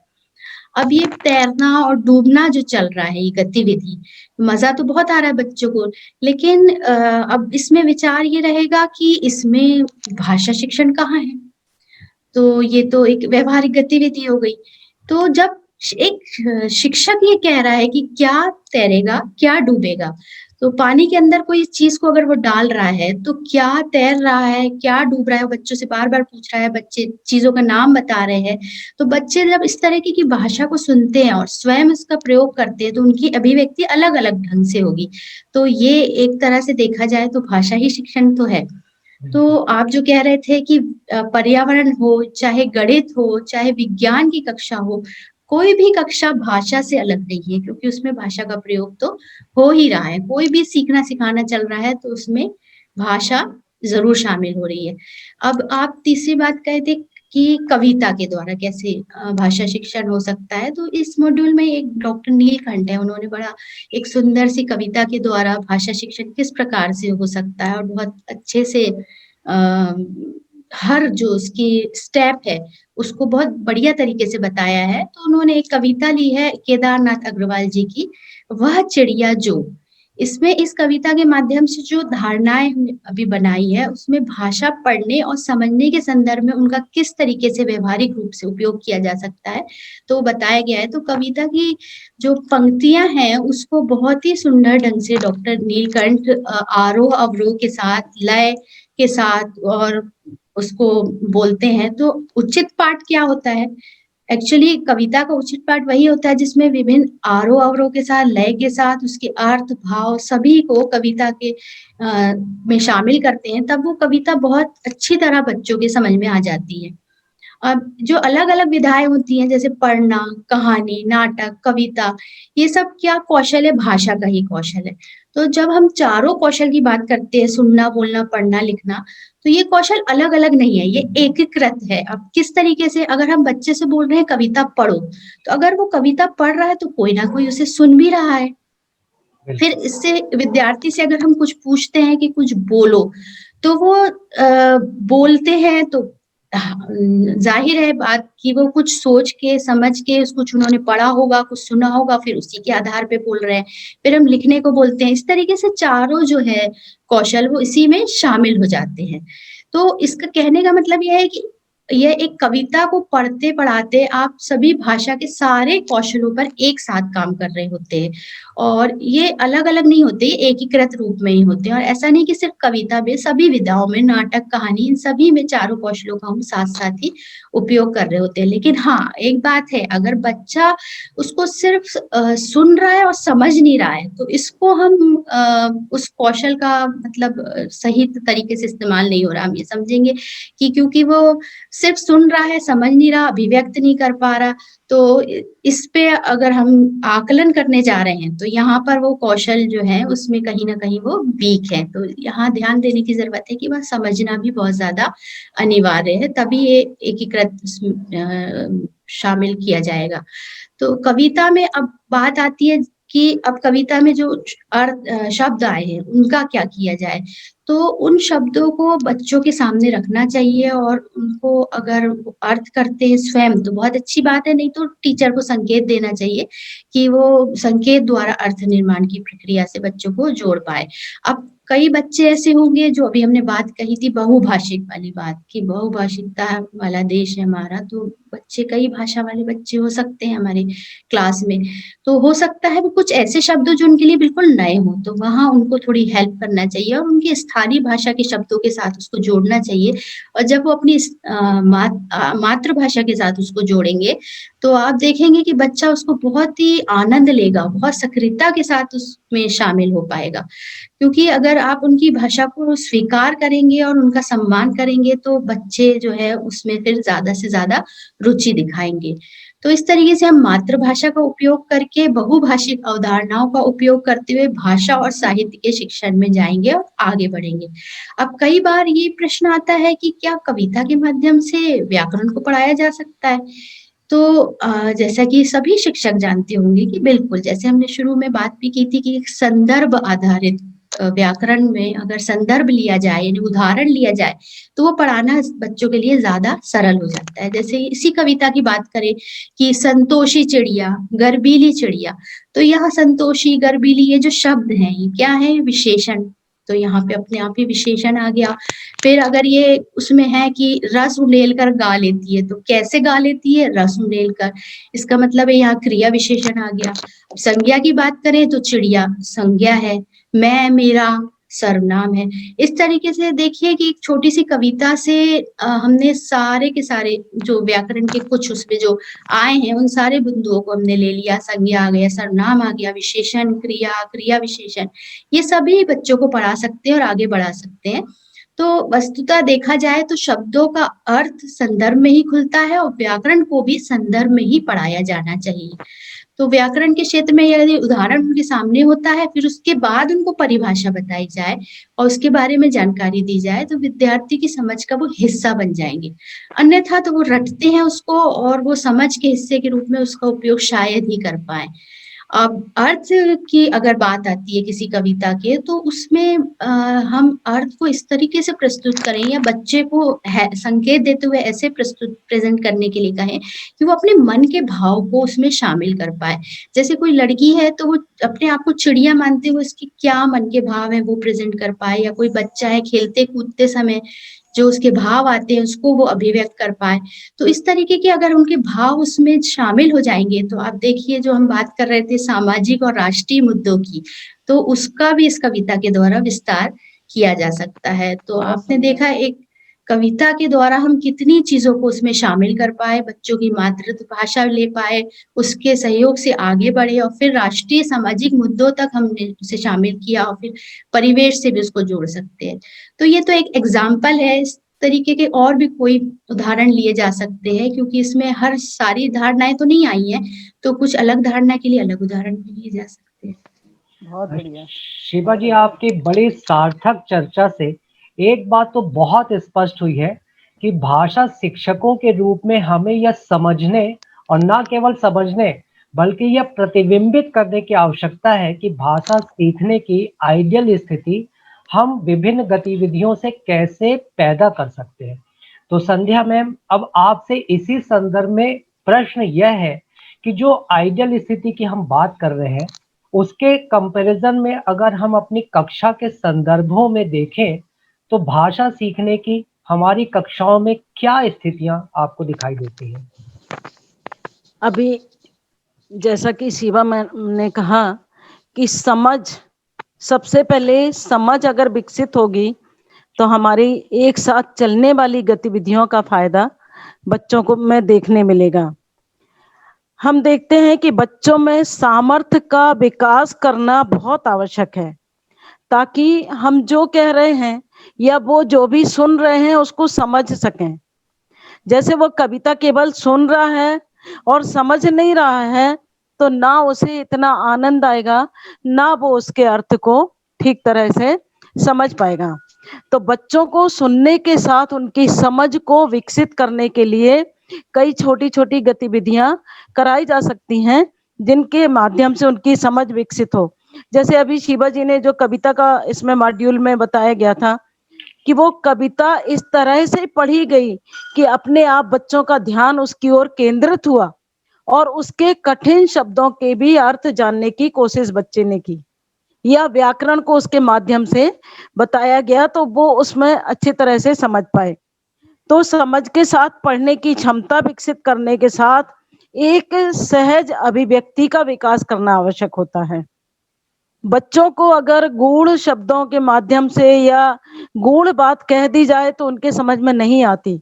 अब ये तैरना और डूबना जो चल रहा है, ये गतिविधि, मज़ा तो बहुत आ रहा है बच्चों को, लेकिन अब इसमें विचार ये रहेगा कि इसमें भाषा शिक्षण कहाँ है? तो ये तो एक व्यावहारिक गतिविधि हो गई। तो जब एक शिक्षक ये कह रहा है कि क्या तैरेगा, क्या डूबेगा, तो पानी के अंदर कोई चीज़ को अगर वो डाल रहा है, तो क्या तैर रहा है, क्या डूब रहा है, बच्चों से बार-बार पूछ रहा है, बच्चे चीज़ों का नाम बता रहे हैं। तो बच्चे जब इस तरीके की भाषा को सुनते हैं और स्वयं इसका प्रयोग करते हैं, तो उनकी अभिव्यक्ति अलग-अलग ढंग से होगी। तो ये एक तरह से देखा जाए तो भाषा ही शिक्षण तो है। तो आप जो कह रहे थे कि पर्यावरण हो, चाहे गणित हो, चाहे विज्ञान की कक्षा हो, कोई भी कक्षा भाषा से अलग नहीं है क्योंकि उसमें भाषा का प्रयोग तो हो ही रहा है। कोई भी सीखना-सिखाना चल रहा है तो उसमें भाषा ज़रूर शामिल हो रही है। अब आप तीसरी बात कहे थे कि कविता के द्वारा कैसे भाषा शिक्षण हो सकता है, तो इस मॉड्यूल में एक डॉक्टर नीलकंठ हैं, उन्होंने बड़ा एक सुंदर सी कविता के द्वारा भाषा शिक्षण किस प्रकार से हो सकता है और बहुत अच्छे से हर जो उसकी स्टेप है, उसको बहुत बढ़िया तरीके से बताया है। तो उन्होंने एक कविता ली है केदारनाथ अग्रवाल जी की, वह चिड़िया जो। इसमें इस कविता के माध्यम से जो धारणाएँ हमने अभी बनाई है, उसमें भाषा पढ़ने और समझने के संदर्भ में उनका किस तरीके से व्यावहारिक रूप से उपयोग किया जा सकता है, तो बताया गया है। तो कविता की जो पंक्तियाँ हैं, उसको बहुत ही सुंदर ढंग से डॉक्टर नीलकंठ आरोह-अवरोह के साथ, लय के साथ और उसको बोलते हैं। तो उचित पाठ क्या होता है? एक्चुअली कविता का उचित पाठ वही होता है जिसमें विभिन्न आरोह-अवरोह के साथ, लय के साथ, उसके अर्थ, भाव सभी को कविता के में शामिल करते हैं, तब वो कविता बहुत अच्छी तरह बच्चों के समझ में आ जाती है। अब जो अलग-अलग विधाएँ होती हैं जैसे पढ़ना, कहानी, नाटक, कविता, ये सब क्या कौशल है? भाषा का ही कौशल है। तो जब हम चारों कौशल की बात करते हैं सुनना, बोलना, पढ़ना, लिखना, तो ये कौशल अलग-अलग नहीं है, ये एकीकृत है। अब किस तरीके से अगर हम बच्चे से बोल रहे हैं कविता पढ़ो, तो अगर वो कविता पढ़ रहा है तो कोई ना कोई उसे सुन भी रहा है। फिर बिल्कुल। इससे विद्यार्थी से अगर हम कुछ पूछते हैं कि कुछ बोलो, तो वो बोलते हैं तो जाहिर है बात कि वो कुछ सोच के, समझ के, कुछ उन्होंने पढ़ा होगा, कुछ सुना होगा, फिर उसी के आधार पे बोल रहे हैं। फिर हम लिखने को बोलते हैं। इस तरीके से चारों जो है कौशल वो इसी में शामिल हो जाते हैं। तो इसका कहने का मतलब ये है कि यह एक कविता को पढ़ते-पढ़ाते आप सभी भाषा के सारे कौशलों पर एक साथ काम कर रहे होते हैं और ये अलग-अलग नहीं होते, एकीकृत रूप में ही होते हैं और ऐसा नहीं कि सिर्फ़ कविता में, सभी विधाओं में, नाटक, कहानी इन सभी में चारों कौशलों का हम साथ-साथ ही उपयोग कर रहे होते हैं। लेकिन हाँ, एक बात है, अगर बच्चा उसको सिर्फ़ सुन रहा है और समझ नहीं रहा है, तो इसको हम उस कौशल का मतलब सही तरीके से इस्तेमाल नहीं हो रहा। हम ये समझेंगे कि क्योंकि वो सिर्फ़ सुन रहा है, समझ नहीं रहा, अभिव्यक्त नहीं कर पा रहा, तो इस पे अगर हम आकलन करने जा रहे हैं, तो यहाँ पर वो कौशल जो है उसमें कहीं न कहीं वो वीक है। तो यहाँ ध्यान देने की ज़रूरत है कि वह समझना भी बहुत ज़्यादा अनिवार्य है, तभी ये एकीकृत शामिल किया जाएगा। तो कविता में अब बात आती है कि अब कविता में जो शब्द आए हैं, उनका क्या किया जाए? तो उन शब्दों को बच्चों के सामने रखना चाहिए और उनको अगर वो अर्थ करते हैं स्वयं तो बहुत अच्छी बात है, नहीं तो टीचर को संकेत देना चाहिए कि वो संकेत द्वारा अर्थ निर्माण की प्रक्रिया से बच्चों को जोड़ पाएँ। अब कई बच्चे ऐसे होंगे जो अभी हमने बात कही थी बहुभाषिक वाली बात कि बहुभाषिकता वाला देश है हमारा, तो बच्चे कई भाषा वाले बच्चे हो सकते हैं हमारे क्लास में। तो हो सकता है वो कुछ ऐसे शब्द जो उनके लिए बिल्कुल नए हों, तो वहाँ उनको थोड़ी हेल्प करना चाहिए और उनकी स्थानीय भाषा के शब्दों के साथ उसको जोड़ना चाहिए और जब वो अपनी मातृभाषा के साथ उसको जोड़ेंगे, तो आप देखेंगे कि बच्चा उसको बहुत ही आनंद लेगा, बहुत सक्रियता के साथ उसमें शामिल हो पाएगा। क्योंकि अगर आप उनकी भाषा को स्वीकार करेंगे और उनका सम्मान करेंगे, तो बच्चे जो है उसमें फिर ज़्यादा से ज़्यादा रुचि दिखाएँगे। तो इस तरीके से हम मातृभाषा का उपयोग करके बहुभाषिक अवधारणाओं का उपयोग करते हुए भाषा और साहित्य के शिक्षण में जाएँगे और आगे बढ़ेंगे। अब कई बार ये प्रश्न आता है कि क्या कविता के माध्यम से व्याकरण को पढ़ाया जा सकता है? तो जैसा कि सभी शिक्षक जानते होंगे कि बिल्कुल, जैसे हमने शुरू में बात भी की थी कि एक संदर्भ आधारित व्याकरण में अगर संदर्भ लिया जाए यानी उदाहरण लिया जाए, तो वो पढ़ाना बच्चों के लिए ज़्यादा सरल हो जाता है। जैसे इसी कविता की बात करें कि संतोषी चिड़िया, गर्वीली चिड़िया, तो यह संतोषी, गर्वीली ये जो शब्द हैं, ये क्या है? विशेषण। तो यहाँ पे अपने आप ही विशेषण आ गया। फिर अगर ये उसमें है कि रस उंडेल कर गा लेती है, तो कैसे गा लेती है? रस उंडेल कर। इसका मतलब है यहाँ क्रिया विशेषण आ गया। अब संज्ञा की बात करें तो चिड़िया संज्ञा है, मैं, मेरा सर्वनाम है। इस तरीके से देखिए कि एक छोटी-सी कविता से हमने सारे के सारे जो व्याकरण के कुछ उसमें जो आए हैं, उन सारे बिंदुओं को हमने ले लिया। संज्ञा आ गया, सर्वनाम आ गया, विशेषण, क्रिया, क्रिया विशेषण, ये सभी बच्चों को पढ़ा सकते हैं और आगे बढ़ा सकते हैं। तो वस्तुतः देखा जाए तो शब्दों का अर्थ संदर्भ में ही खुलता है और व्याकरण को भी संदर्भ में ही पढ़ाया जाना चाहिए। तो व्याकरण के क्षेत्र में यदि उदाहरण उनके सामने होता है, फिर उसके बाद उनको परिभाषा बताई जाए और उसके बारे में जानकारी दी जाए, तो विद्यार्थी की समझ का वो हिस्सा बन जाएँगे। अन्यथा तो वो रटते हैं उसको और वो समझ के हिस्से के रूप में उसका उपयोग शायद ही कर पाएँ। अब अर्थ की अगर बात आती है किसी कविता के तो उसमें हम अर्थ को इस तरीके से प्रस्तुत करें या बच्चे को है संकेत देते हुए ऐसे प्रस्तुत प्रेज़ेंट करने के लिए कहें कि वो अपने मन के भाव को उसमें शामिल कर पाए। जैसे कोई लड़की है तो वो अपने आप को चिड़िया मानते हुए उसके क्या मन के भाव हैं वो प्रेज़ेंट कर पाए या कोई बच्चा है खेलते-कूदते समय जो उसके भाव आते हैं उसको वो अभिव्यक्त कर पाए। तो इस तरीके के अगर उनके भाव उसमें शामिल हो जाएँगे, तो आप देखिए जो हम बात कर रहे थे सामाजिक और राष्ट्रीय मुद्दों की, तो उसका भी इस कविता के द्वारा विस्तार किया जा सकता है। तो आपने देखा एक कविता के द्वारा हम कितनी चीज़ों को उसमें शामिल कर पाए, बच्चों की मातृभाषा ले पाए, उसके सहयोग से आगे बढ़े और फिर राष्ट्रीय सामाजिक मुद्दों तक हमने उसे शामिल किया और फिर परिवेश से भी उसको जोड़ सकते हैं। तो ये तो एक एग्ज़ाम्पल है, इस तरीके के और भी कोई उदाहरण लिए जा सकते हैं क्योंकि इसमें हर सारी धारणाएँ तो नहीं आई हैं, तो कुछ अलग धारणा के लिए अलग उदाहरण भी लिए जा सकते हैं। बहुत बढ़िया। शिवा जी, आपकी बड़ी सार्थक चर्चा से एक बात तो बहुत स्पष्ट हुई है कि भाषा शिक्षकों के रूप में हमें यह समझने और ना केवल समझने बल्कि यह प्रतिबिंबित करने की आवश्यकता है कि भाषा सीखने की आइडियल स्थिति हम विभिन्न गतिविधियों से कैसे पैदा कर सकते हैं। तो संध्या मैम, अब आपसे इसी संदर्भ में प्रश्न यह है कि जो आइडियल स्थिति की हम बात कर रहे हैं, उसके कंपैरिजन में अगर हम अपनी कक्षा के संदर्भों में देखें, तो भाषा सीखने की हमारी कक्षाओं में क्या स्थितियां आपको दिखाई देती हैं? अभी जैसा कि शिवा मैम ने कहा कि समझ, सबसे पहले समझ अगर विकसित होगी तो हमारी एक साथ चलने वाली गतिविधियों का फायदा बच्चों को में देखने मिलेगा। हम देखते हैं कि बच्चों में सामर्थ्य का विकास करना बहुत आवश्यक है, ताकि हम जो कह रहे हैं या वो जो भी सुन रहे हैं उसको समझ सकें। जैसे वो कविता केवल सुन रहा है और समझ नहीं रहा है, तो ना उसे इतना आनंद आएगा, ना वो उसके अर्थ को ठीक तरह से समझ पाएगा। तो बच्चों को सुनने के साथ उनकी समझ को विकसित करने के लिए कई छोटी छोटी गतिविधियां कराई जा सकती हैं, जिनके माध्यम से उनकी समझ विकसित हो। जैसे अभी शिवा जी ने जो कविता का इसमें मॉड्यूल में बताया गया था कि वो कविता इस तरह से पढ़ी गई कि अपने आप बच्चों का ध्यान उसकी ओर केंद्रित हुआ और उसके कठिन शब्दों के भी अर्थ जानने की कोशिश बच्चे ने की, या व्याकरण को उसके माध्यम से बताया गया तो वो उसमें अच्छी तरह से समझ पाए। तो समझ के साथ पढ़ने की क्षमता विकसित करने के साथ एक सहज अभिव्यक्ति का विकास करना आवश्यक होता है। बच्चों को अगर गूढ़ शब्दों के माध्यम से या गूढ़ बात कह दी जाए तो उनके समझ में नहीं आती,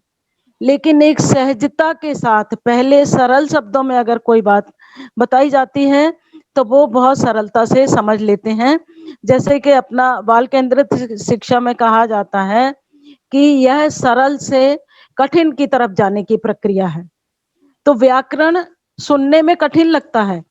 लेकिन एक सहजता के साथ पहले सरल शब्दों में अगर कोई बात बताई जाती है तो वो बहुत सरलता से समझ लेते हैं। जैसे कि अपना बाल केंद्रित शिक्षा में कहा जाता है कि यह सरल से कठिन की तरफ जाने की प्रक्रिया है। तो व्याकरण सुनने में कठिन लगता है,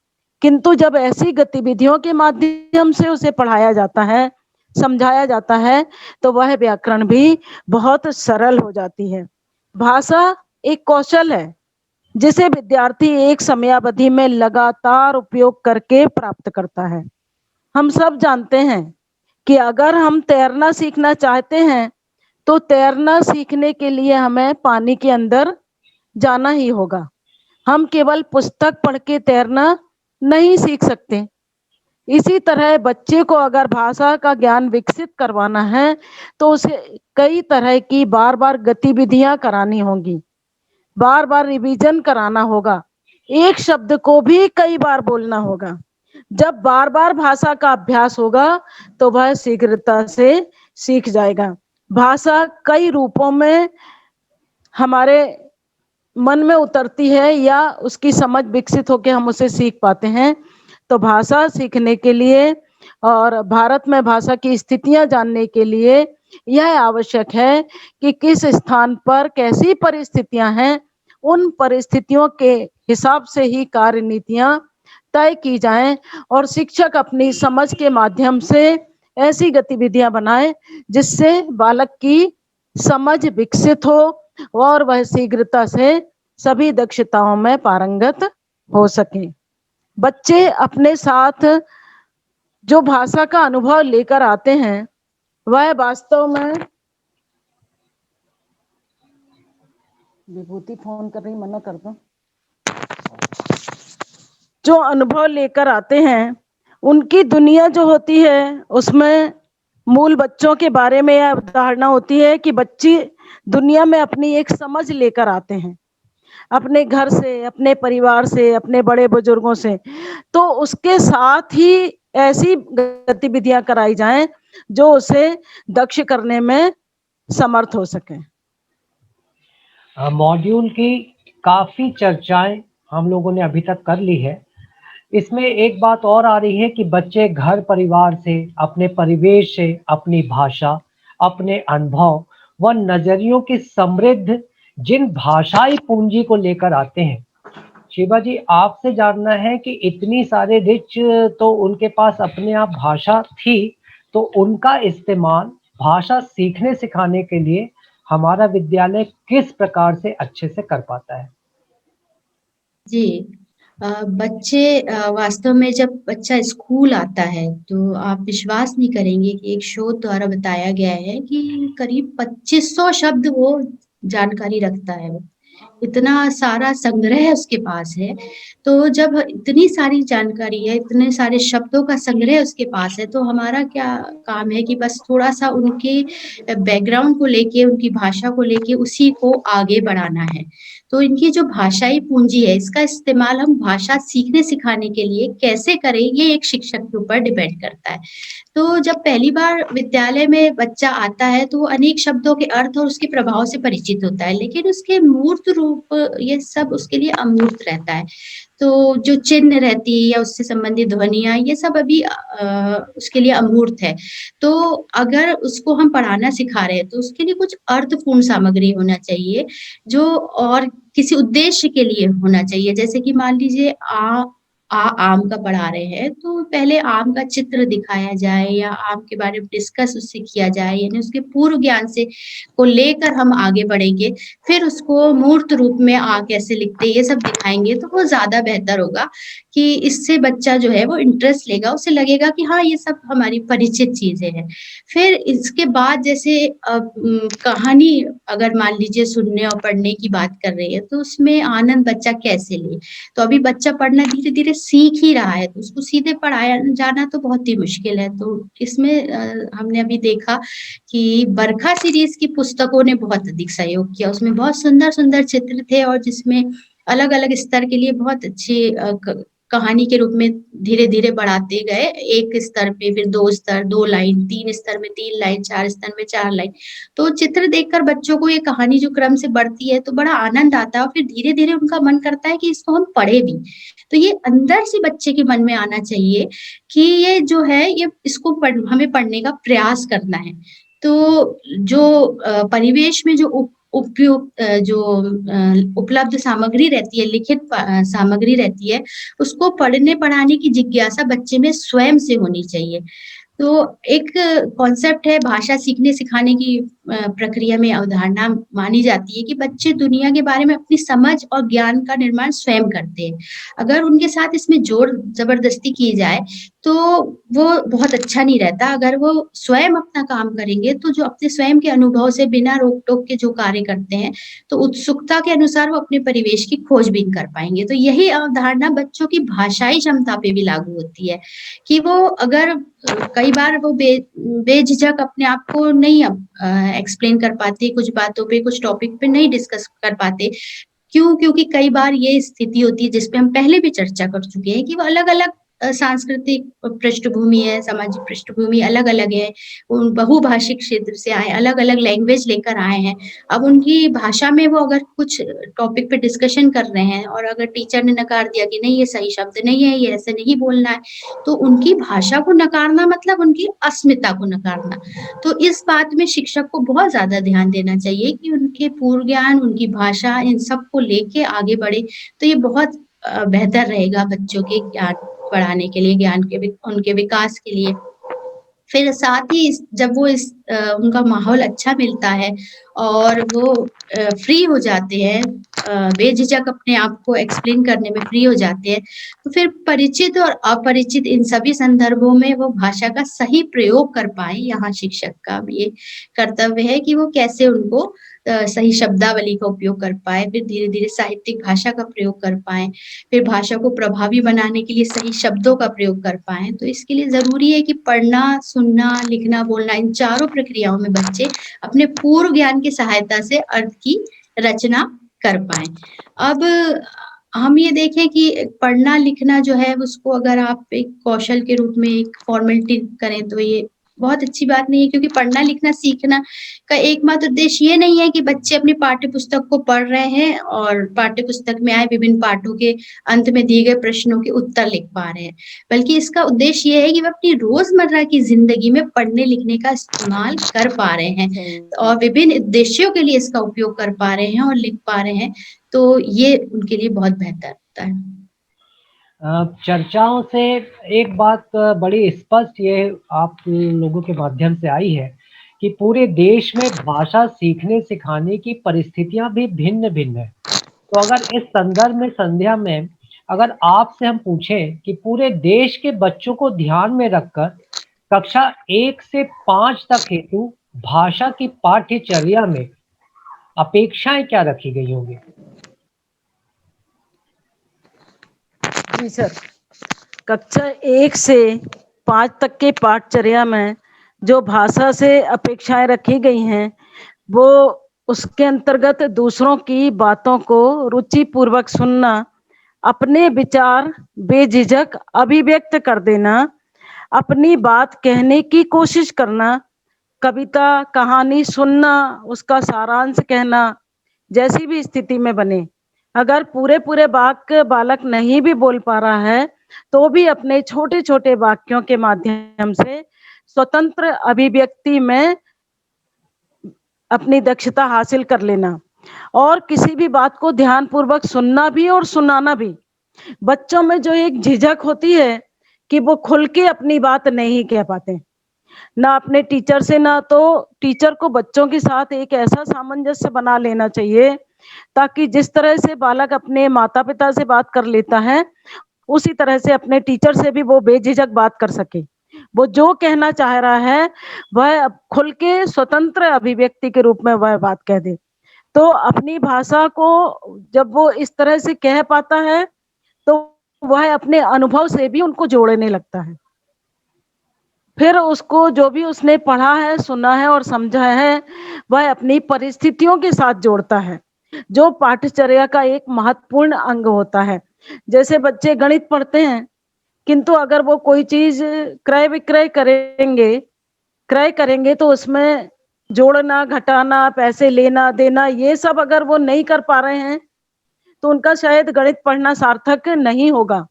किंतु जब ऐसी गतिविधियों के माध्यम से उसे पढ़ाया जाता है, समझाया जाता है, तो वह व्याकरण भी बहुत सरल हो जाती है। भाषा एक कौशल है जिसे विद्यार्थी एक समयावधि में लगातार उपयोग करके प्राप्त करता है। हम सब जानते हैं कि अगर हम तैरना सीखना चाहते हैं तो तैरना सीखने के लिए हमें पानी के अंदर जाना ही होगा। हम केवल पुस्तक पढ़ के तैरना नहीं सीख सकते। इसी तरह बच्चे को अगर भाषा का ज्ञान विकसित करवाना है तो उसे कई तरह की बार बार गतिविधियां करानी होंगी, बार बार रिवीजन कराना होगा, एक शब्द को भी कई बार बोलना होगा। जब बार बार भाषा का अभ्यास होगा तो वह शीघ्रता से सीख जाएगा। भाषा कई रूपों में हमारे मन में उतरती है या उसकी समझ विकसित होकर हम उसे सीख पाते हैं। तो भाषा सीखने के लिए और भारत में भाषा की स्थितियां जानने के लिए यह आवश्यक है कि किस स्थान पर कैसी परिस्थितियां हैं, उन परिस्थितियों के हिसाब से ही कार्य नीतियां तय की जाएं और शिक्षक अपनी समझ के माध्यम से ऐसी गतिविधियां बनाएं जिससे बालक की समझ विकसित हो और वह शीघ्रता से सभी दक्षताओं में पारंगत हो सके। बच्चे अपने साथ जो भाषा का अनुभव लेकर आते हैं वह वास्तव में, विभूति फोन कर रही, मना कर दो। जो अनुभव लेकर आते हैं उनकी दुनिया जो होती है उसमें मूल बच्चों के बारे में यह धारणा होती है कि बच्चे दुनिया में अपनी एक समझ लेकर आते हैं, अपने घर से, अपने परिवार से, अपने बड़े बुजुर्गों से। तो उसके साथ ही ऐसी गतिविधियां कराई जाएं जो उसे दक्ष करने में समर्थ हो सके। मॉड्यूल की काफी चर्चाएं हम लोगों ने अभी तक कर ली है। इसमें एक बात और आ रही है कि बच्चे घर परिवार से, अपने परिवेश से, अपनी भाषा, अपने अनुभव व नजरियों की समृद्ध जिन भाषाई पूंजी को लेकर आते हैं, शिवा जी आपसे जानना है कि इतनी सारे रिच तो उनके पास अपने आप भाषा थी, तो उनका इस्तेमाल भाषा सीखने सिखाने के लिए हमारा विद्यालय किस प्रकार से अच्छे से कर पाता है? जी। बच्चे वास्तव में जब बच्चा स्कूल आता है तो आप विश्वास नहीं करेंगे कि एक शोध द्वारा बताया गया है कि करीब 2500 शब्द वो जानकारी रखता है वो, इतना सारा संग्रह उसके पास है। तो जब इतनी सारी जानकारी है, इतने सारे शब्दों का संग्रह उसके पास है, तो हमारा क्या काम है कि बस थोड़ा-सा उनके बैकग्राउंड को लेके, उनकी भाषा को लेके उसी को आगे बढ़ाना है। तो इनकी जो भाषाई पूँजी है, इसका इस्तेमाल हम भाषा सीखने-सिखाने के लिए कैसे करें, ये एक शिक्षक के ऊपर डिपेंड करता है। तो जब पहली बार विद्यालय में बच्चा आता है तो वो अनेक शब्दों के अर्थ और उसके प्रभाव से परिचित होता है, लेकिन उसके मूर्त रूप ये सब उसके लिए अमूर्त रहता है। तो जो चिन्ह रहती है या उससे संबंधित ध्वनियाँ ये सब अभी उसके लिए अमूर्त है। तो अगर उसको हम पढ़ाना सिखा रहे हैं तो उसके लिए कुछ अर्थपूर्ण सामग्री होना चाहिए, जो और किसी उद्देश्य के लिए होना चाहिए। जैसे कि मान लीजिए आम का पढ़ा रहे हैं, तो पहले आम का चित्र दिखाया जाए या आम के बारे में डिस्कस उससे किया जाए, यानी उसके पूर्व ज्ञान से को लेकर हम आगे बढ़ेंगे। फिर उसको मूर्त रूप में कैसे लिखते हैं, ये सब दिखाएँगे तो वो ज़्यादा बेहतर होगा कि इससे बच्चा जो है वो इंटरेस्ट लेगा, उसे लगेगा कि हाँ, ये सब हमारी परिचित चीज़ें हैं। फिर इसके बाद जैसे कहानी अगर मान लीजिए सुनने और पढ़ने की बात कर रही है, तो उसमें आनंद बच्चा कैसे ले? तो अभी बच्चा पढ़ना धीरे-धीरे सीख ही रहा है, तो उसको सीधे पढ़ाया जाना तो बहुत ही मुश्किल है। तो इसमें हमने अभी देखा कि बरखा सीरीज़ की पुस्तकों ने बहुत अधिक सहयोग किया। उसमें बहुत सुंदर-सुंदर चित्र थे और जिसमें अलग-अलग स्तर के लिए बहुत अच्छी क कहानी के रूप में धीरे-धीरे बढ़ाते गए। 1 स्तर पे फिर 2 स्तर, 2 लाइन, 3 स्तर में 3 लाइन, 4 स्तर में 4 लाइन। तो चित्र देखकर बच्चों को ये कहानी जो क्रम से बढ़ती है, तो बड़ा आनंद आता है और फिर धीरे-धीरे उनका मन करता है कि इसको हम पढ़ें भी। तो ये अंदर से बच्चे के मन में आना चाहिए कि ये जो है ये इसको हमें पढ़ने का प्रयास करना है। तो जो परिवेश में जो उपलब्ध सामग्री रहती है, लिखित सामग्री रहती है, उसको पढ़ने-पढ़ाने की जिज्ञासा बच्चे में स्वयं से होनी चाहिए। तो एक कॉन्सेप्ट है भाषा सीखने-सिखाने की प्रक्रिया में अवधारणा मानी जाती है कि बच्चे दुनिया के बारे में अपनी समझ और ज्ञान का निर्माण स्वयं करते हैं। अगर उनके साथ इसमें ज़ोर-ज़बरदस्ती की जाए, तो वो बहुत अच्छा नहीं रहता। अगर वो स्वयं अपना काम करेंगे, तो जो अपने स्वयं के अनुभव से बिना रोक-टोक के जो कार्य करते हैं, तो उत्सुकता के अनुसार वो अपने परिवेश की खोजबीन कर पाएँगे। तो यही अवधारणा बच्चों की भाषाई क्षमता पे भी लागू होती है कि वो अगर कई बार वो बेझिझक अपने आप को नहीं एक्सप्लेन कर पाते, कुछ बातों पे, कुछ टॉपिक पे नहीं डिस्कस कर पाते। क्यों? क्योंकि कई बार ये स्थिति होती है जिस पे हम पहले भी चर्चा कर चुके हैं कि वो अलग-अलग सांस्कृतिक पृष्ठभूमि है, सामाजिक पृष्ठभूमि अलग-अलग है। उन बहुभाषिक क्षेत्र से आए, अलग-अलग लैंग्वेज लेकर आए हैं। अब उनकी भाषा में वो अगर कुछ टॉपिक पे डिस्कशन कर रहे हैं और अगर टीचर ने नकार दिया कि नहीं ये सही शब्द नहीं है, ये ऐसे नहीं बोलना है, तो उनकी भाषा को नकारना मतलब उनकी अस्मिता को नकारना। तो इस बात में शिक्षक को बहुत ज़्यादा ध्यान देना चाहिए कि उनके पूर्व ज्ञान, उनकी भाषा इन सब को लेके आगे बढ़े, तो ये बहुत बेहतर रहेगा बच्चों के ज्ञान बढ़ाने के लिए, ज्ञान के उनके विकास के लिए। फिर साथ ही जब वो उनका माहौल अच्छा मिलता है और वो फ्री हो जाते हैं, बेझिझक अपने आप को एक्सप्लेन करने में फ्री हो जाते हैं, तो फिर परिचित और अपरिचित इन सभी संदर्भों में वो भाषा का सही प्रयोग कर पाएँ। यहाँ शिक्षक का भी ये कर्तव्य है कि वो कैसे उनको सही शब्दावली का उपयोग कर पाएँ, फिर धीरे-धीरे साहित्यिक भाषा का प्रयोग कर पाएँ, फिर भाषा को प्रभावी बनाने के लिए सही शब्दों का प्रयोग कर पाएँ। तो इसके लिए ज़रूरी है कि पढ़ना, सुनना, लिखना, बोलना इन चारों प्रक्रियाओं में बच्चे अपने पूर्व ज्ञान की सहायता से अर्थ की रचना कर पाएँ। अब हम ये देखें कि पढ़ना-लिखना जो है उसको अगर आप एक कौशल के रूप में एक फ़ॉर्मेलिटी करें तो ये बहुत अच्छी बात नहीं है, क्योंकि पढ़ना-लिखना सीखना का एकमात्र उद्देश्य ये नहीं है कि बच्चे अपनी पाठ्य पुस्तक को पढ़ रहे हैं और पाठ्य पुस्तक में आए विभिन्न पाठों के अंत में दिए गए प्रश्नों के उत्तर लिख पा रहे हैं। बल्कि इसका उद्देश्य ये है कि वो अपनी रोज़मर्रा की ज़िंदगी में पढ़ने-लिखने का इस्तेमाल कर पा रहे हैं और विभिन्न उद्देश्यों के लिए इसका उपयोग कर पा रहे हैं और लिख पा रहे हैं, तो ये उनके लिए बहुत बेहतर होता है। चर्चाओं से एक बात बड़ी स्पष्ट ये आप लोगों के माध्यम से आई है कि पूरे देश में भाषा सीखने-सिखाने की परिस्थितियाँ भी भिन्न-भिन्न हैं। तो अगर इस संदर्भ में संध्या मैम, अगर आपसे हम पूछें कि पूरे देश के बच्चों को ध्यान में रखकर कक्षा 1 से 5 तक हेतु भाषा की पाठ्यचर्या में अपेक्षाएं क्या रखी गई होंगी? जी सर, कक्षा 1 से 5 तक के पाठचर्या में जो भाषा से अपेक्षाएं रखी गई हैं, वो उसके अंतर्गत दूसरों की बातों को रुचि पूर्वक सुनना, अपने विचार बेझिझक अभिव्यक्त कर देना, अपनी बात कहने की कोशिश करना, कविता कहानी सुनना, उसका सारांश कहना, जैसी भी स्थिति में बने। अगर पूरे पूरे वाक्य बालक नहीं भी बोल पा रहा है, तो भी अपने छोटे छोटे वाक्यों के माध्यम से स्वतंत्र अभिव्यक्ति में अपनी दक्षता हासिल कर लेना, और किसी भी बात को ध्यान पूर्वक सुनना भी और सुनाना भी। बच्चों में जो एक झिझक होती है कि वो खुल के अपनी बात नहीं कह पाते, ना अपने टीचर से, ना तो टीचर को बच्चों के साथ एक ऐसा सामंजस्य बना लेना चाहिए ताकि जिस तरह से बालक अपने माता पिता से बात कर लेता है, उसी तरह से अपने टीचर से भी वो बेझिझक बात कर सके। वो जो कहना चाह रहा है वह अब खुल के स्वतंत्र अभिव्यक्ति के रूप में वह बात कह दे। तो अपनी भाषा को जब वो इस तरह से कह पाता है, तो वह अपने अनुभव से भी उनको जोड़ने लगता है। फिर उसको जो भी उसने पढ़ा है, सुना है और समझा है, वह अपनी परिस्थितियों के साथ जोड़ता है, जो पाठचर्या का एक महत्वपूर्ण अंग होता है। जैसे बच्चे गणित पढ़ते हैं, किंतु अगर वो कोई चीज क्रय विक्रय करेंगे तो उसमें जोड़ना घटाना, पैसे लेना देना, ये सब अगर वो नहीं कर पा रहे हैं, तो उनका शायद गणित पढ़ना सार्थक नहीं होगा।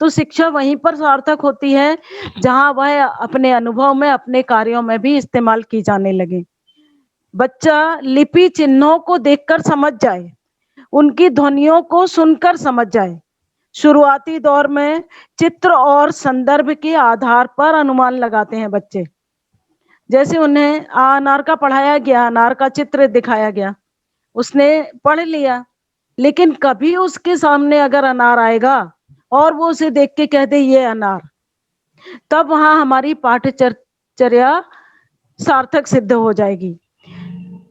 तो शिक्षा वहीं पर सार्थक होती है जहां वह अपने अनुभव में, अपने कार्यों में भी इस्तेमाल की जाने लगे। बच्चा लिपि चिन्हों को देखकर समझ जाए, उनकी ध्वनियों को सुनकर समझ जाए। शुरुआती दौर में चित्र और संदर्भ के आधार पर अनुमान लगाते हैं बच्चे। जैसे उन्हें अनार का पढ़ाया गया, अनार का चित्र दिखाया गया, उसने पढ़ लिया, लेकिन कभी उसके सामने अगर अनार आएगा और वो उसे देख के कह दे ये अनार, तब वहां हमारी पाठचर्या सार्थक सिद्ध हो जाएगी।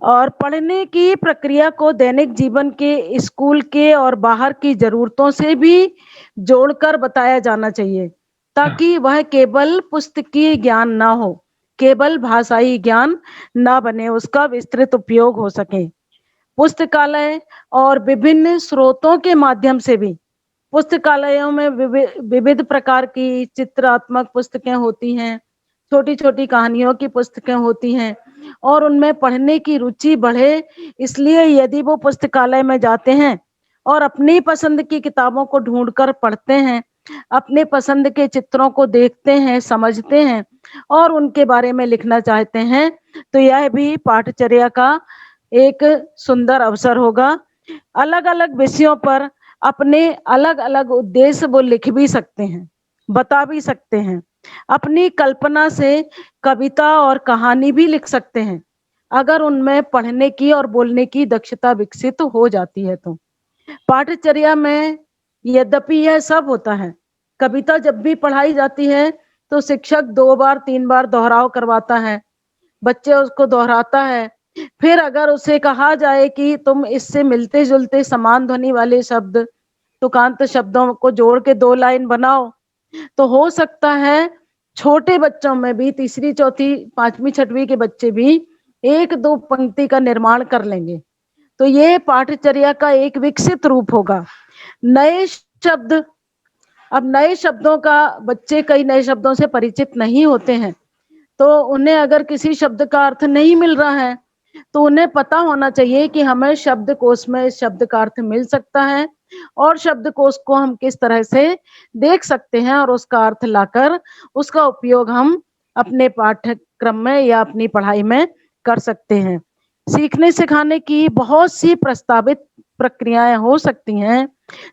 और पढ़ने की प्रक्रिया को दैनिक जीवन के, स्कूल के और बाहर की जरूरतों से भी जोड़कर बताया जाना चाहिए, ताकि वह केवल पुस्तकीय ज्ञान ना हो, केवल भाषाई ज्ञान ना बने, उसका विस्तृत उपयोग हो सके। पुस्तकालय और विभिन्न स्रोतों के माध्यम से भी, पुस्तकालयों में विविध प्रकार की चित्रात्मक पुस्तकें होती हैं, छोटी छोटी कहानियों की पुस्तकें होती हैं, और उनमें पढ़ने की रुचि बढ़े, इसलिए यदि वो पुस्तकालय में जाते हैं और अपनी पसंद की किताबों को ढूंढकर पढ़ते हैं, अपने पसंद के चित्रों को देखते हैं, समझते हैं और उनके बारे में लिखना चाहते हैं, तो यह भी पाठचर्या का एक सुंदर अवसर होगा। अलग अलग विषयों पर अपने अलग अलग उद्देश्य वो लिख भी सकते हैं, बता भी सकते हैं। अपनी कल्पना से कविता और कहानी भी लिख सकते हैं, अगर उनमें पढ़ने की और बोलने की दक्षता विकसित हो जाती है। तो पाठचर्या में यद्यपि यह सब होता है, कविता जब भी पढ़ाई जाती है तो शिक्षक 2 बार 3 बार दोहराव करवाता है, बच्चे उसको दोहराता है। फिर अगर उसे कहा जाए कि तुम इससे मिलते जुलते समान ध्वनि वाले शब्द, तुकांत शब्दों को जोड़ के 2 लाइन बनाओ, तो हो सकता है छोटे बच्चों में भी, तीसरी चौथी पांचवी छठवीं के बच्चे भी 1 2 पंक्ति का निर्माण कर लेंगे। तो ये पाठचर्या का एक विकसित रूप होगा। नए शब्द, अब नए शब्दों का, बच्चे कई नए शब्दों से परिचित नहीं होते हैं, तो उन्हें अगर किसी शब्द का अर्थ नहीं मिल रहा है, तो उन्हें पता होना चाहिए कि हमें शब्दकोश में इस शब्द का अर्थ मिल सकता है, और शब्दकोश को हम किस तरह से देख सकते हैं और उसका अर्थ लाकर उसका उपयोग हम अपने पाठ्यक्रम में या अपनी पढ़ाई में कर सकते हैं। सीखने सिखाने की बहुत सी प्रस्तावित प्रक्रियाएं हो सकती हैं,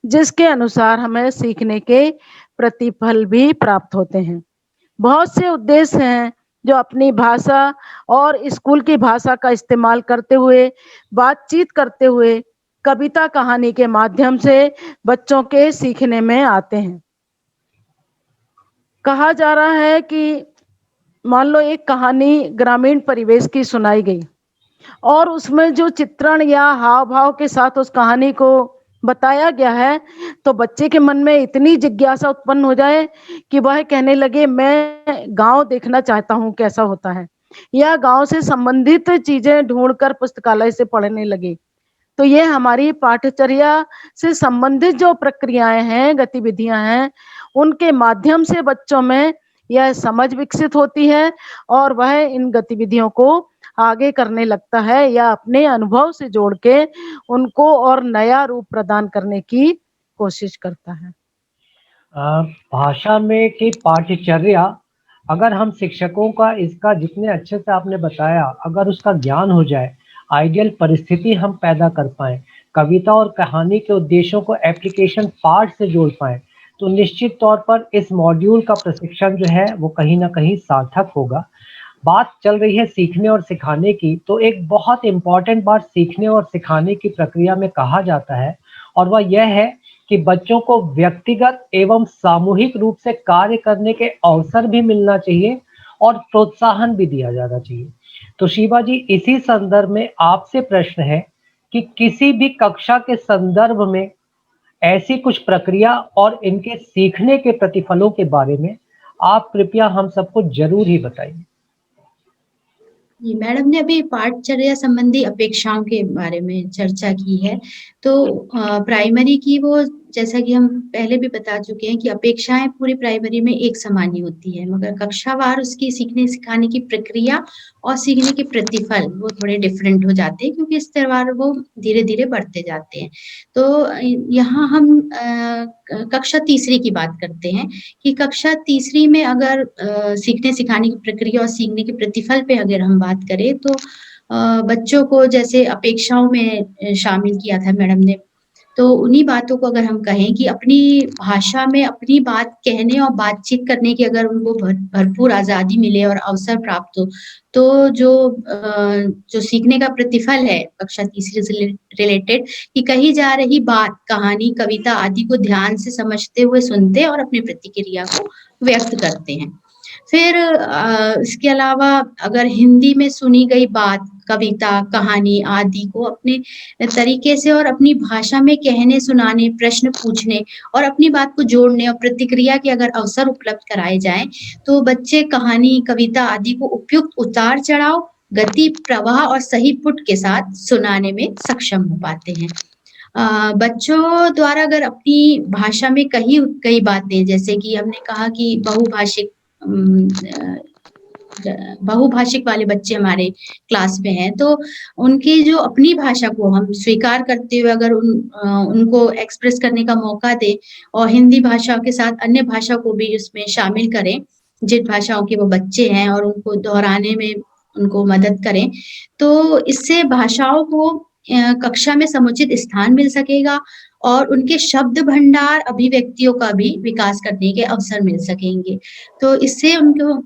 जिसके अनुसार हमें सीखने के प्रतिफल भी प्राप्त होते हैं। बहुत से उद्देश्य हैं जो अपनी भाषा और स्कूल की भाषा का इस्तेमाल करते हुए, बातचीत करते हुए, कविता कहानी के माध्यम से बच्चों के सीखने में आते हैं। कहा जा रहा है कि मान लो एक कहानी ग्रामीण परिवेश की सुनाई गई, और उसमें जो चित्रण या हाव भाव के साथ उस कहानी को बताया गया है, तो बच्चे के मन में इतनी जिज्ञासा उत्पन्न हो जाए कि वह कहने लगे मैं गांव देखना चाहता हूँ कैसा होता है, या गांव से संबंधित चीजें ढूंढकर पुस्तकालय से पढ़ने लगे। तो ये हमारी पाठ्यचर्या से संबंधित जो प्रक्रियाएं हैं, गतिविधियां हैं, उनके माध्यम से बच्चों में यह समझ विकसित होती है और वह इन गतिविधियों को आगे करने लगता है या अपने अनुभव से जोड़ के उनको और नया रूप प्रदान करने की कोशिश करता है। भाषा में की पाठ्यचर्या, अगर हम शिक्षकों का इसका जितने अच्छे से आपने बताया, अगर उसका ज्ञान हो जाए, आइडियल परिस्थिति हम पैदा कर पाएँ, कविता और कहानी के उद्देश्यों को एप्लीकेशन पार्ट से जोड़ पाएँ, तो निश्चित तौर पर इस मॉड्यूल का प्रशिक्षण जो है वो कहीं न कहीं सार्थक होगा। बात चल रही है सीखने और सिखाने की, तो एक बहुत इम्पोर्टेंट बात सीखने और सिखाने की प्रक्रिया में कहा जाता है और वह यह है कि बच्चों को व्यक्तिगत एवं सामूहिक रूप से कार्य करने के अवसर भी मिलना चाहिए और प्रोत्साहन भी दिया जाना चाहिए। तो शिवा जी, इसी संदर्भ में आपसे प्रश्न है कि किसी भी कक्षा के संदर्भ में ऐसी कुछ प्रक्रिया और इनके सीखने के प्रतिफलों के बारे में आप कृपया हम सबको ज़रूर ही बताइए। जी, मैडम ने अभी पाठचर्या संबंधी अपेक्षाओं के बारे में चर्चा की है। तो प्राइमरी की वो जैसा कि हम पहले भी बता चुके हैं कि अपेक्षाएँ पूरी प्राइमरी में एक समान ही होती है, मगर कक्षावार उसकी सीखने-सिखाने की प्रक्रिया और सीखने के प्रतिफल वो थोड़े डिफरेंट हो जाते हैं क्योंकि इस तरह वो धीरे-धीरे बढ़ते जाते हैं। तो यहाँ हम कक्षा तीसरी की बात करते हैं कि कक्षा तीसरी में अगर सीखने-सिखाने की प्रक्रिया और सीखने के प्रतिफल पे अगर हम बात करें तो बच्चों को जैसे अपेक्षाओं में शामिल किया था मैडम ने, तो उन्हीं बातों को अगर हम कहें कि अपनी भाषा में अपनी बात कहने और बातचीत करने की अगर उनको भरपूर आज़ादी मिले और अवसर प्राप्त हो, तो जो सीखने का प्रतिफल है कक्षा तीसरे से रिलेटेड कि कही जा रही बात, कहानी, कविता आदि को ध्यान से समझते हुए सुनते और अपनी प्रतिक्रिया को व्यक्त करते हैं। फिर इसके अलावा अगर हिंदी में सुनी गई बात, कविता, कहानी आदि को अपने तरीके से और अपनी भाषा में कहने, सुनाने, प्रश्न पूछने और अपनी बात को जोड़ने और प्रतिक्रिया के अगर अवसर उपलब्ध कराए जाएँ, तो बच्चे कहानी, कविता आदि को उपयुक्त उतार-चढ़ाव, गति, प्रवाह और सही पुट के साथ सुनाने में सक्षम हो पाते हैं। बच्चों द्वारा अगर अपनी भाषा में कही कई बातें जैसे कि हमने कहा कि बहुभाषिक वाले बच्चे हमारे क्लास में हैं, तो उनकी जो अपनी भाषा को हम स्वीकार करते हुए अगर उनको एक्सप्रेस करने का मौका दें और हिंदी भाषा के साथ अन्य भाषा को भी उसमें शामिल करें, जिन भाषाओं के वो बच्चे हैं और उनको दोहराने में उनको मदद करें, तो इससे भाषाओं को कक्षा में समुचित स्थान मिल सकेगा और उनके शब्द भंडार, अभिव्यक्तियों का भी विकास करने के अवसर मिल सकेंगे। तो इससे उनको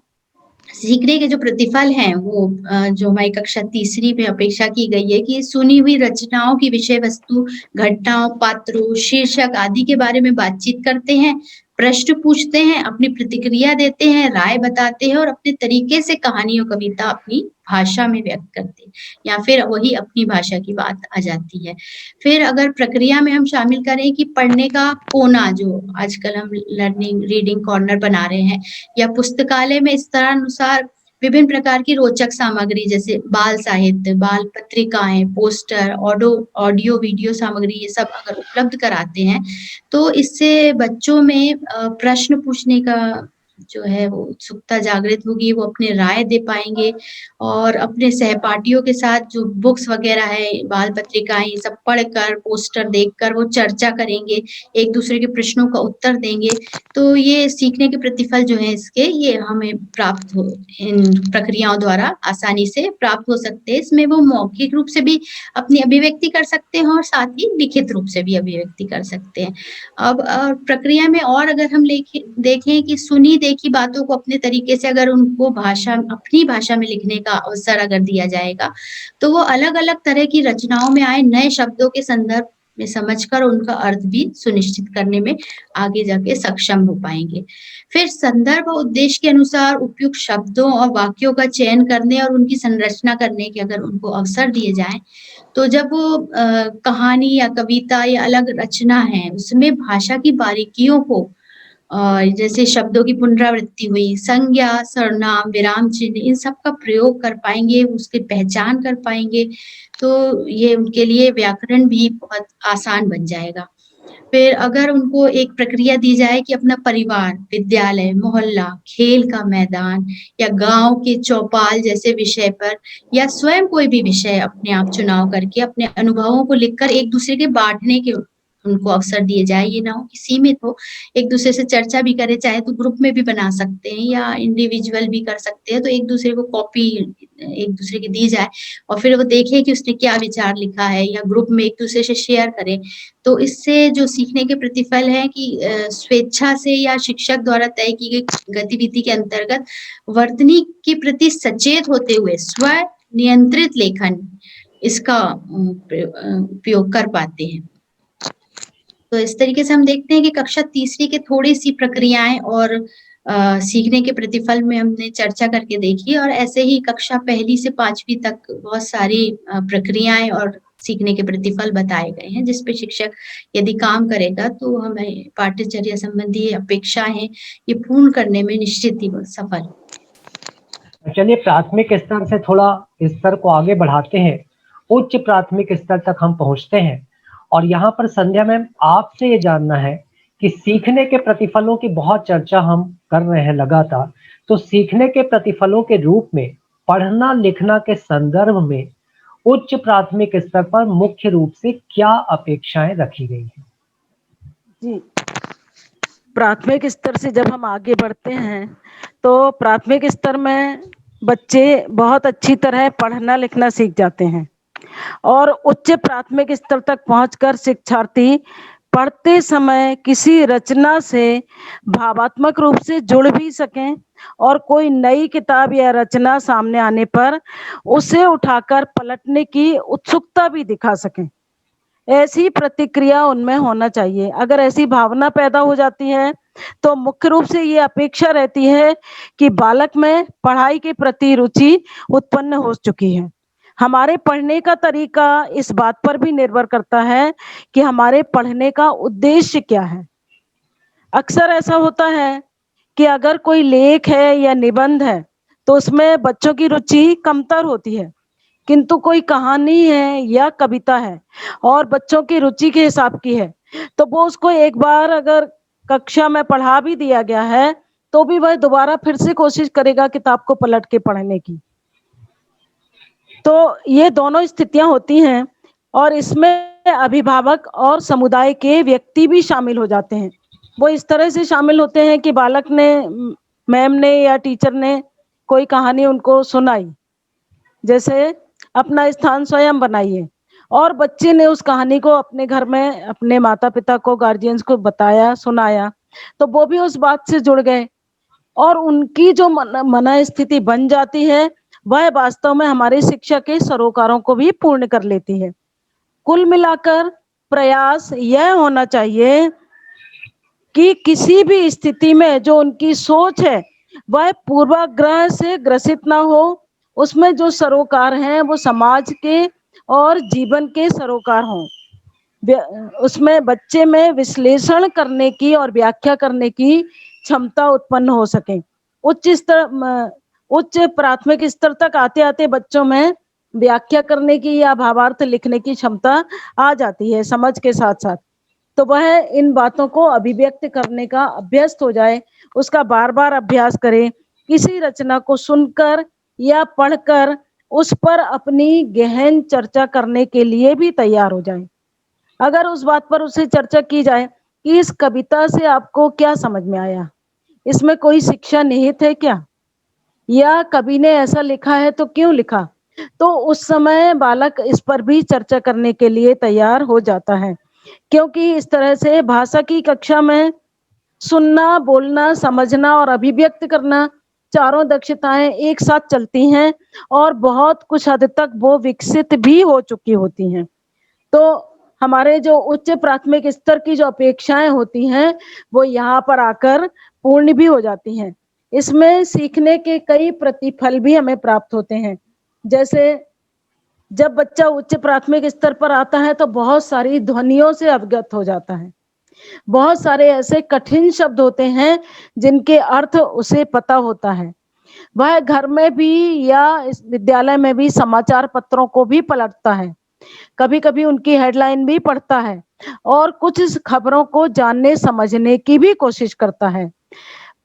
सीखने के जो प्रतिफल हैं वो जो हमारी कक्षा तीसरी में अपेक्षा की गई है कि सुनी हुई रचनाओं की विषय वस्तु, घटनाओं, पात्रों, शीर्षक आदि के बारे में बातचीत करते हैं, प्रश्न पूछते हैं, अपनी प्रतिक्रिया देते हैं, राय बताते हैं और अपने तरीके से कहानी और कविता अपनी भाषा में व्यक्त करते हैं या फिर वही अपनी भाषा की बात आ जाती है। फिर अगर प्रक्रिया में हम शामिल करें कि पढ़ने का कोना जो आजकल हम लर्निंग रीडिंग कॉर्नर बना रहे हैं या पुस्तकालय में स्तरानुसार विभिन्न प्रकार की रोचक सामग्री जैसे बाल साहित्य, बाल पत्रिकाएँ, पोस्टर, ऑडियो वीडियो सामग्री ये सब अगर उपलब्ध कराते हैं, तो इससे बच्चों में प्रश्न पूछने का जो है वो उत्सुकता जागृत होगी, वो अपनी राय दे पाएँगे और अपने सहपाठियों के साथ जो बुक्स वगैरह है, बाल पत्रिकाएँ ये सब पढ़कर, पोस्टर देखकर वो चर्चा करेंगे, एक-दूसरे के प्रश्नों का उत्तर देंगे। तो ये सीखने के प्रतिफल जो हैं इसके ये हमें प्राप्त हो इन प्रक्रियाओं द्वारा आसानी से प्राप्त हो सकते हैं। इसमें वो मौखिक रूप से भी अपनी अभिव्यक्ति कर सकते हैं और साथ ही लिखित रूप से भी अभिव्यक्ति कर सकते हैं। अब प्रक्रिया में और अगर हम देखें कि सुनी-देखी बातों को अपने तरीके से अगर उनको अपनी भाषा में लिखने का अवसर अगर दिया जाएगा, तो वो अलग-अलग तरह की रचनाओं में आए नए शब्दों के संदर्भ में समझकर उनका अर्थ भी सुनिश्चित करने में आगे जाके सक्षम हो पाएँगे। फिर संदर्भ और उद्देश्य के अनुसार उपयुक्त शब्दों और वाक्यों का चयन करने और उनकी संरचना करने के अगर उनको अवसर दिए जाएँ, तो जब वो कहानी या कविता या अलग रचना है, उसमें भाषा की बारीकियों को जैसे शब्दों की पुनरावृत्ति हुई, संज्ञा, सर्वनाम, विराम चिन्ह इन सब का प्रयोग कर पाएँगे, उसकी पहचान कर पाएँगे, तो ये उनके लिए व्याकरण भी बहुत आसान बन जाएगा। फिर अगर उनको एक प्रक्रिया दी जाए कि अपना परिवार, विद्यालय, मोहल्ला, खेल का मैदान या गाँव के चौपाल जैसे विषय पर या स्वयं कोई भी विषय अपने आप चुनाव करके अपने अनुभवों को लिखकर एक-दूसरे के बाँटने के उनको अवसर दिए जाए। ये ना हो कि सीमित हो, एक-दूसरे से चर्चा भी करें, चाहे तो ग्रुप में भी बना सकते हैं या इंडिविजुअल भी कर सकते हैं, तो एक-दूसरे को कॉपी एक-दूसरे की दी जाए और फिर वो देखें कि उसने क्या विचार लिखा है या ग्रुप में एक-दूसरे से शेयर करें। तो इससे जो सीखने के प्रतिफल है कि स्वेच्छा से या शिक्षक द्वारा तय की गई गतिविधि के अंतर्गत वर्तनी के प्रति सचेत होते हुए स्व नियंत्रित लेखन इसका उपयोग कर पाते हैं। तो इस तरीके से हम देखते हैं कि कक्षा तीसरी की थोड़ी-सी प्रक्रियाएँ और सीखने के प्रतिफल में हमने चर्चा करके देखी और ऐसे ही कक्षा पहली से 5वीं तक बहुत सारी प्रक्रियाएँ और सीखने के प्रतिफल बताए गए हैं, जिस पे शिक्षक यदि काम करेगा तो हमें पाठ्यचर्या संबंधी अपेक्षाएँ हैं, ये पूर्ण करने में निश्चित ही वो सफल हो। चलिए प्राथमिक स्तर से थोड़ा स्तर को आगे बढ़ाते हैं, उच्च प्राथमिक स्तर तक हम पहुँचते हैं और यहाँ पर संध्या मैम आपसे ये जानना है कि सीखने के प्रतिफलों की बहुत चर्चा हम कर रहे हैं लगातार, तो सीखने के प्रतिफलों के रूप में पढ़ना-लिखना के संदर्भ में उच्च प्राथमिक स्तर पर मुख्य रूप से क्या अपेक्षाएँ रखी गई हैं? जी, प्राथमिक स्तर से जब हम आगे बढ़ते हैं, तो प्राथमिक स्तर में बच्चे बहुत अच्छी तरह पढ़ना लिखना सीख जाते हैं और उच्च प्राथमिक स्तर तक पहुंचकर शिक्षार्थी पढ़ते समय किसी रचना से भावात्मक रूप से जुड़ भी सकें और कोई नई किताब या रचना सामने आने पर उसे उठाकर पलटने की उत्सुकता भी दिखा सकें। ऐसी प्रतिक्रिया उनमें होना चाहिए। अगर ऐसी भावना पैदा हो जाती है तो मुख्य रूप से ये अपेक्षा रहती है कि बालक में पढ़ाई के प्रति रुचि उत्पन्न हो चुकी है। हमारे पढ़ने का तरीका इस बात पर भी निर्भर करता है कि हमारे पढ़ने का उद्देश्य क्या है। अक्सर ऐसा होता है कि अगर कोई लेख है या निबंध है तो उसमें बच्चों की रुचि कमतर होती है, किंतु कोई कहानी है या कविता है और बच्चों की रुचि के हिसाब की है तो वो उसको एक बार अगर कक्षा में पढ़ा भी दिया गया है तो भी वह दोबारा फिर से कोशिश करेगा किताब को पलट के पढ़ने की। तो ये दोनों स्थितियां होती हैं और इसमें अभिभावक और समुदाय के व्यक्ति भी शामिल हो जाते हैं। वो इस तरह से शामिल होते हैं कि बालक ने मैम ने या टीचर ने कोई कहानी उनको सुनाई, जैसे अपना स्थान स्वयं बनाइए, और बच्चे ने उस कहानी को अपने घर में अपने माता पिता को गार्जियंस को बताया सुनाया तो वो भी उस बात से जुड़ गए और उनकी जो मन स्थिति बन जाती है वह वास्तव में हमारे शिक्षा के सरोकारों को भी पूर्ण कर लेती है। कुल मिलाकर प्रयास यह होना चाहिए कि किसी भी स्थिति में जो उनकी सोच है वह पूर्वाग्रह से ग्रसित ना हो, उसमें जो सरोकार हैं वो समाज के और जीवन के सरोकार हों, उसमें बच्चे में विश्लेषण करने की और व्याख्या करने की क्षमता उत्पन्न हो सके। उच्च प्राथमिक स्तर तक आते आते बच्चों में व्याख्या करने की या भावार्थ लिखने की क्षमता आ जाती है समझ के साथ साथ, तो वह इन बातों को अभिव्यक्त करने का अभ्यस्त हो जाए, उसका बार बार अभ्यास करे, किसी रचना को सुनकर या पढ़कर उस पर अपनी गहन चर्चा करने के लिए भी तैयार हो जाए। अगर उस बात पर उससे चर्चा की जाए कि इस कविता से आपको क्या समझ में आया, इसमें कोई शिक्षा निहित है क्या, या कवि ने ऐसा लिखा है तो क्यों लिखा, तो उस समय बालक इस पर भी चर्चा करने के लिए तैयार हो जाता है। क्योंकि इस तरह से भाषा की कक्षा में सुनना, बोलना, समझना और अभिव्यक्त करना चारों दक्षताएं एक साथ चलती हैं और बहुत कुछ हद तक वो विकसित भी हो चुकी होती हैं। तो हमारे जो उच्च प्राथमिक स्तर की जो अपेक्षाएं होती हैं वो यहाँ पर आकर पूर्ण भी हो जाती हैं। इसमें सीखने के कई प्रतिफल भी हमें प्राप्त होते हैं। जैसे जब बच्चा उच्च प्राथमिक स्तर पर आता है तो बहुत सारी ध्वनियों से अवगत हो जाता है। बहुत सारे ऐसे कठिन शब्द होते हैं जिनके अर्थ उसे पता होता है। वह घर में भी या इस विद्यालय में भी समाचार पत्रों को भी पलटता है, कभी कभी उनकी हेडलाइन भी पढ़ता है और कुछ खबरों को जानने समझने की भी कोशिश करता है।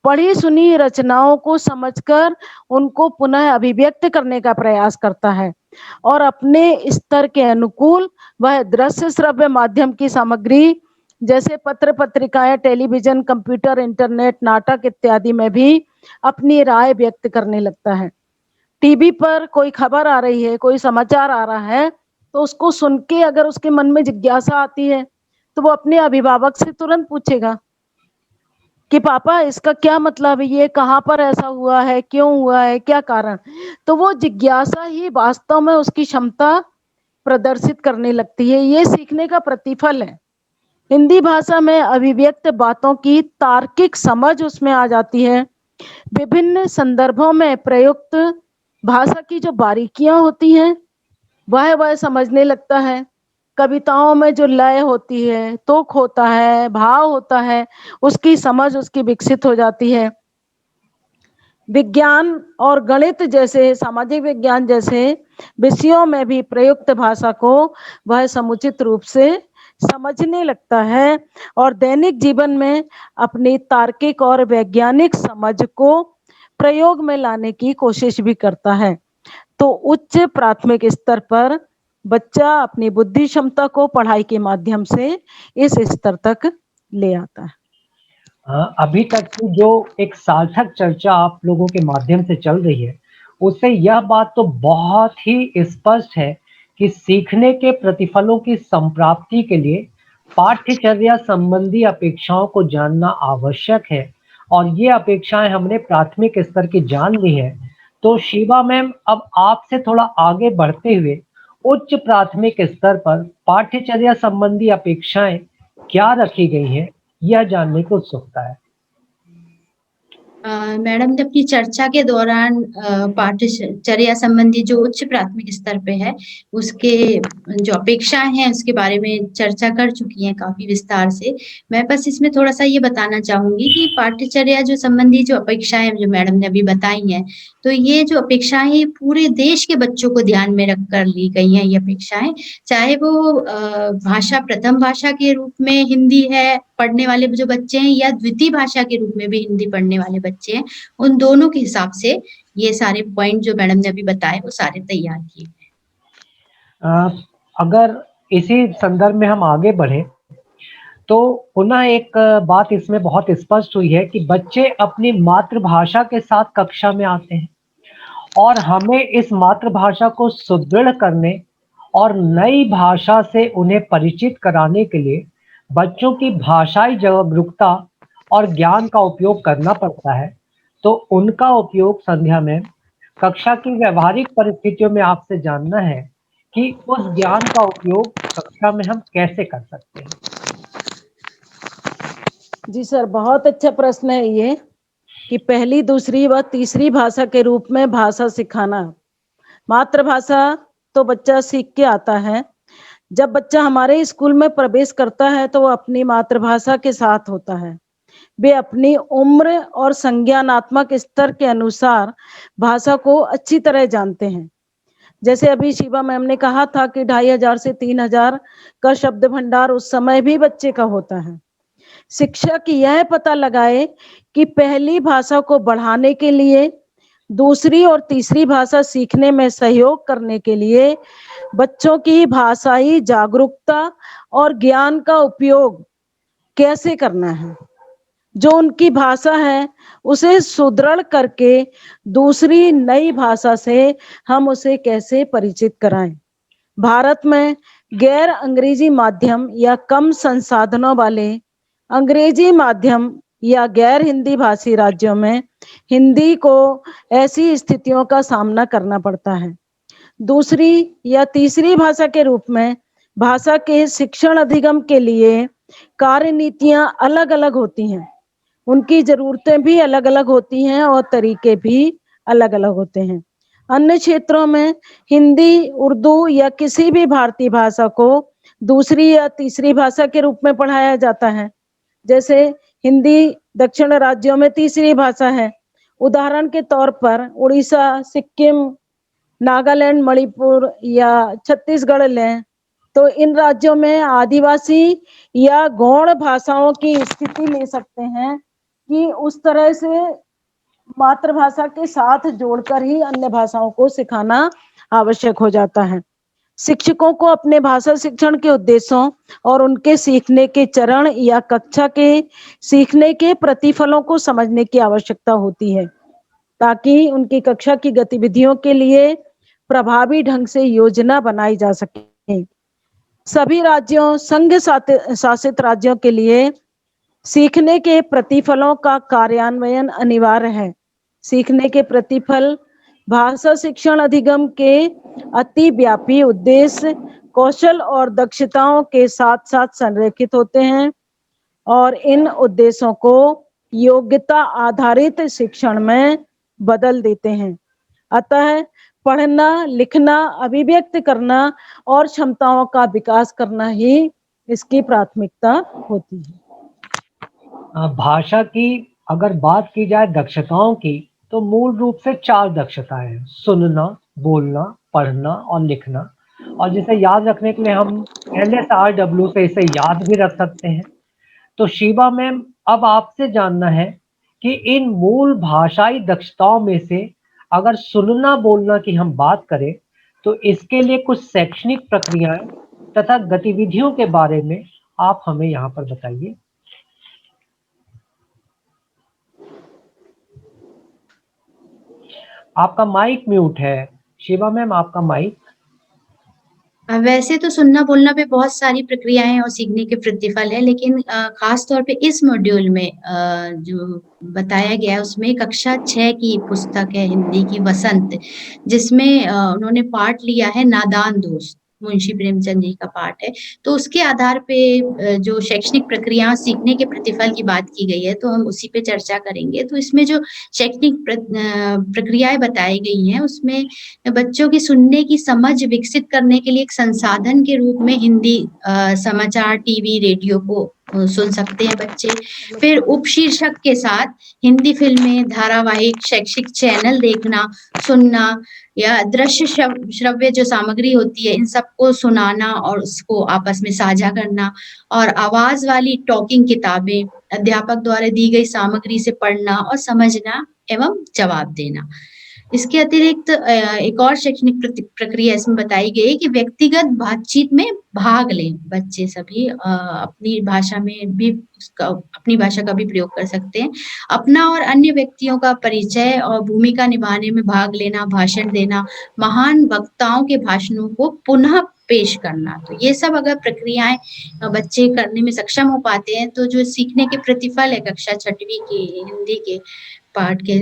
पढ़ी सुनी रचनाओं को समझकर उनको पुनः अभिव्यक्त करने का प्रयास करता है और अपने स्तर के अनुकूल वह दृश्य श्रव्य माध्यम की सामग्री जैसे पत्र पत्रिकाएं, टेलीविजन, कंप्यूटर, इंटरनेट, नाटक इत्यादि में भी अपनी राय व्यक्त करने लगता है। टीवी पर कोई खबर आ रही है, कोई समाचार आ रहा है, तो उसको सुन के अगर उसके मन में जिज्ञासा आती है तो वो अपने अभिभावक से तुरंत पूछेगा कि पापा इसका क्या मतलब है, ये कहाँ पर ऐसा हुआ है, क्यों हुआ है, क्या कारण। तो वो जिज्ञासा ही वास्तव में उसकी क्षमता प्रदर्शित करने लगती है। ये सीखने का प्रतिफल है। हिंदी भाषा में अभिव्यक्त बातों की तार्किक समझ उसमें आ जाती है। विभिन्न संदर्भों में प्रयुक्त भाषा की जो बारीकियां होती हैं वह समझने लगता है। कविताओं में जो लय होती है, तुक होता है, भाव होता है, उसकी समझ उसकी विकसित हो जाती है। विज्ञान और गणित जैसे, सामाजिक विज्ञान जैसे विषयों में भी प्रयुक्त भाषा को वह समुचित रूप से समझने लगता है और दैनिक जीवन में अपनी तार्किक और वैज्ञानिक समझ को प्रयोग में लाने की कोशिश भी करता है। तो उच्च प्राथमिक स्तर पर बच्चा अपनी बुद्धि क्षमता को पढ़ाई के माध्यम से इस स्तर तक ले आता है। अभी तक की जो एक सार्थक चर्चा आप लोगों के माध्यम से चल रही है, उससे यह बात तो बहुत ही स्पष्ट है कि सीखने के प्रतिफलों की संप्राप्ति के लिए पाठ्यचर्या संबंधी अपेक्षाओं को जानना आवश्यक है और ये अपेक्षाएं हमने प्राथमिक स्तर की जान ली है। तो शिवा मैम, अब आपसे थोड़ा आगे बढ़ते हुए उच्च प्राथमिक स्तर पर पाठ्यचर्या संबंधी अपेक्षाएं क्या रखी गई हैं, यह जानने की उत्सुकता है। मैडम ने अपनी चर्चा के दौरान पाठ्यचर्या संबंधी जो उच्च प्राथमिक स्तर पे है उसके जो अपेक्षाएं हैं उसके बारे में चर्चा कर चुकी हैं काफी विस्तार से। मैं बस इसमें थोड़ा सा ये बताना चाहूंगी कि पाठ्यचर्या जो संबंधी जो अपेक्षाएं जो मैडम ने अभी बताई हैं, तो ये जो अपेक्षाएं पूरे देश के बच्चों को ध्यान में रख कर ली गई हैं। ये अपेक्षाएं चाहे वो भाषा प्रथम भाषा के रूप में हिंदी है पढ़ने वाले जो बच्चे हैं या द्वितीय भाषा के रूप में भी हिंदी पढ़ने वाले बच्चे हैं, उन दोनों के हिसाब से ये सारे पॉइंट जो मैडम ने अभी बताए वो सारे तैयार किए हैं। अगर इसी संदर्भ में हम आगे बढ़े तो पुनः एक बात इसमें बहुत स्पष्ट हुई है कि बच्चे अपनी मातृभाषा के साथ कक्षा में आते हैं और हमें इस मातृभाषा को सुदृढ़ करने और नई भाषा से उन्हें परिचित कराने के लिए बच्चों की भाषाई जागरूकता और ज्ञान का उपयोग करना पड़ता है। तो उनका उपयोग संध्या में कक्षा की व्यवहारिक परिस्थितियों में आपसे जानना है कि उस ज्ञान का उपयोग कक्षा में हम कैसे कर सकते हैं। जी सर, बहुत अच्छा प्रश्न है ये कि पहली, दूसरी व तीसरी भाषा के रूप में भाषा सिखाना। मातृभाषा तो बच्चा सीख के आता है। जब बच्चा हमारे स्कूल में प्रवेश करता है तो वो अपनी मातृभाषा के साथ होता है। वे अपनी उम्र और संज्ञानात्मक स्तर के अनुसार भाषा को अच्छी तरह जानते हैं। जैसे अभी शिवा मैम ने कहा था कि 2500 से 3000 का शब्द भंडार उस समय भी बच्चे का होता है। शिक्षक यह पता लगाए कि पहली भाषा को बढ़ाने के लिए, दूसरी और तीसरी भाषा सीखने में सहयोग करने के लिए बच्चों की भाषाई जागरूकता और ज्ञान का उपयोग कैसे करना है। जो उनकी भाषा है उसे सुदृढ़ करके दूसरी नई भाषा से हम उसे कैसे परिचित कराएं। भारत में गैर अंग्रेजी माध्यम या कम संसाधनों वाले अंग्रेजी माध्यम या गैर हिंदी भाषी राज्यों में हिंदी को ऐसी स्थितियों का सामना करना पड़ता है। दूसरी या तीसरी भाषा के रूप में भाषा के शिक्षण अधिगम के लिए कार्य नीतियां अलग अलग होती हैं, उनकी जरूरतें भी अलग अलग होती हैं और तरीके भी अलग अलग होते हैं। अन्य क्षेत्रों में हिंदी, उर्दू या किसी भी भारतीय भाषा को दूसरी या तीसरी भाषा के रूप में पढ़ाया जाता है। जैसे हिंदी दक्षिण राज्यों में तीसरी भाषा है। उदाहरण के तौर पर उड़ीसा, सिक्किम, नागालैंड, मणिपुर या छत्तीसगढ़ लें तो इन राज्यों में आदिवासी या गौड़ भाषाओं की स्थिति ले सकते हैं कि उस तरह से मातृभाषा के साथ जोड़कर ही अन्य भाषाओं को सिखाना आवश्यक हो जाता है। शिक्षकों को अपने भाषा शिक्षण के उद्देश्यों और उनके सीखने के चरण या कक्षा के सीखने के प्रतिफलों को समझने की आवश्यकता होती है, ताकि उनकी कक्षा की गतिविधियों के लिए प्रभावी ढंग से योजना बनाई जा सके। सभी राज्यों, संघ शासित राज्यों के लिए सीखने के प्रतिफलों का कार्यान्वयन अनिवार्य है। सीखने के प्रतिफल भाषा शिक्षण अधिगम के अतिव्यापी उद्देश्य, कौशल और दक्षताओं के साथ साथ संरेखित होते हैं और इन उद्देश्यों को योग्यता आधारित शिक्षण में बदल देते हैं। अतः पढ़ना, लिखना, अभिव्यक्त करना और क्षमताओं का विकास करना ही इसकी प्राथमिकता होती है। भाषा की अगर बात की जाए दक्षताओं की, तो मूल रूप से 4 दक्षताएं हैं: सुनना, बोलना, पढ़ना और लिखना। और जिसे याद रखने के लिए हम LSRW से इसे याद भी रख सकते हैं। तो शिवा मैम, अब आपसे जानना है कि इन मूल भाषाई दक्षताओं में से अगर सुनना बोलना की हम बात करें, तो इसके लिए कुछ शैक्षणिक प्रक्रियाएं तथा गतिविधियों के बारे में आप हमें यहाँ पर बताइए। आपका माइक म्यूट है शिवा मैम, आपका माइक। वैसे तो सुनना बोलना पे बहुत सारी प्रक्रियाएं और सीखने के प्रतिफल है, लेकिन खास तौर पे इस मॉड्यूल में जो बताया गया है उसमें कक्षा 6 की पुस्तक है हिंदी की, वसंत, जिसमें उन्होंने पाठ लिया है नादान दोस्त, मुंशी प्रेमचंद जी का पाठ है। तो उसके आधार पे जो शैक्षणिक प्रक्रिया सीखने के प्रतिफल की बात की गई है, तो हम उसी पे चर्चा करेंगे। तो इसमें जो शैक्षणिक प्रक्रियाएं बताई गई हैं, उसमें बच्चों की सुनने की समझ विकसित करने के लिए एक संसाधन के रूप में हिंदी समाचार, टीवी, रेडियो को सुन सकते हैं बच्चे। फिर उपशीर्षक के साथ हिंदी फिल्में, धारावाहिक, शैक्षिक चैनल देखना, सुनना या दृश्य श्रव्य जो सामग्री होती है, इन सबको सुनाना और उसको आपस में साझा करना। और आवाज वाली टॉकिंग किताबें, अध्यापक द्वारा दी गई सामग्री से पढ़ना और समझना एवं जवाब देना। इसके अतिरिक्त एक और शैक्षणिक प्रक्रिया इसमें बताई गई कि व्यक्तिगत बातचीत में भाग लें बच्चे सभी, अपनी भाषा में भी अपनी भाषा का भी प्रयोग कर सकते हैं। अपना और अन्य व्यक्तियों का परिचय और भूमिका निभाने में भाग लेना, भाषण देना, महान वक्ताओं के भाषणों को पुनः पेश करना। तो ये सब अगर प्रक्रियाएं बच्चे करने में सक्षम हो पाते हैं, तो जो सीखने के प्रतिफल है कक्षा 6वीं के हिंदी के पाठ के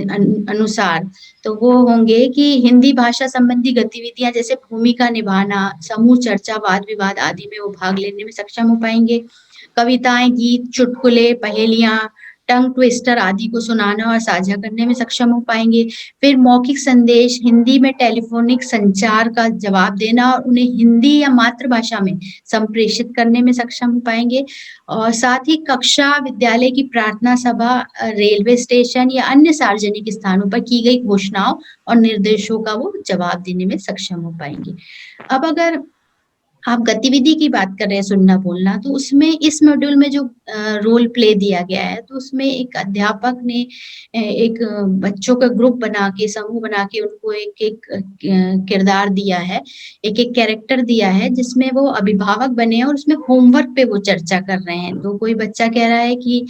अनुसार, तो वो होंगे कि हिंदी भाषा संबंधी गतिविधियां जैसे भूमिका निभाना, समूह चर्चा, वाद विवाद आदि में वो भाग लेने में सक्षम हो पाएंगे। कविताएं, गीत, चुटकुले, पहेलियां, टंग ट्विस्टर आदि को सुनाना और साझा करने में सक्षम हो पाएंगे। फिर मौखिक संदेश, हिंदी में टेलीफोनिक संचार का जवाब देना और उन्हें हिंदी या मातृभाषा में संप्रेषित करने में सक्षम हो पाएंगे। और साथ ही कक्षा, विद्यालय की प्रार्थना सभा, रेलवे स्टेशन या अन्य सार्वजनिक स्थानों पर की गई घोषणाओं और निर्देशों का वो जवाब देने में सक्षम हो पाएंगे। अब अगर आप गतिविधि की बात कर रहे हैं सुनना बोलना, तो उसमें इस मॉड्यूल में जो रोल प्ले दिया गया है, तो उसमें एक अध्यापक ने एक बच्चों का ग्रुप बना के, समूह बना के उनको एक एक किरदार दिया है, एक एक कैरेक्टर दिया है, जिसमें वो अभिभावक बने हैं और उसमें होमवर्क पे वो चर्चा कर रहे हैं। तो कोई बच्चा कह रहा है कि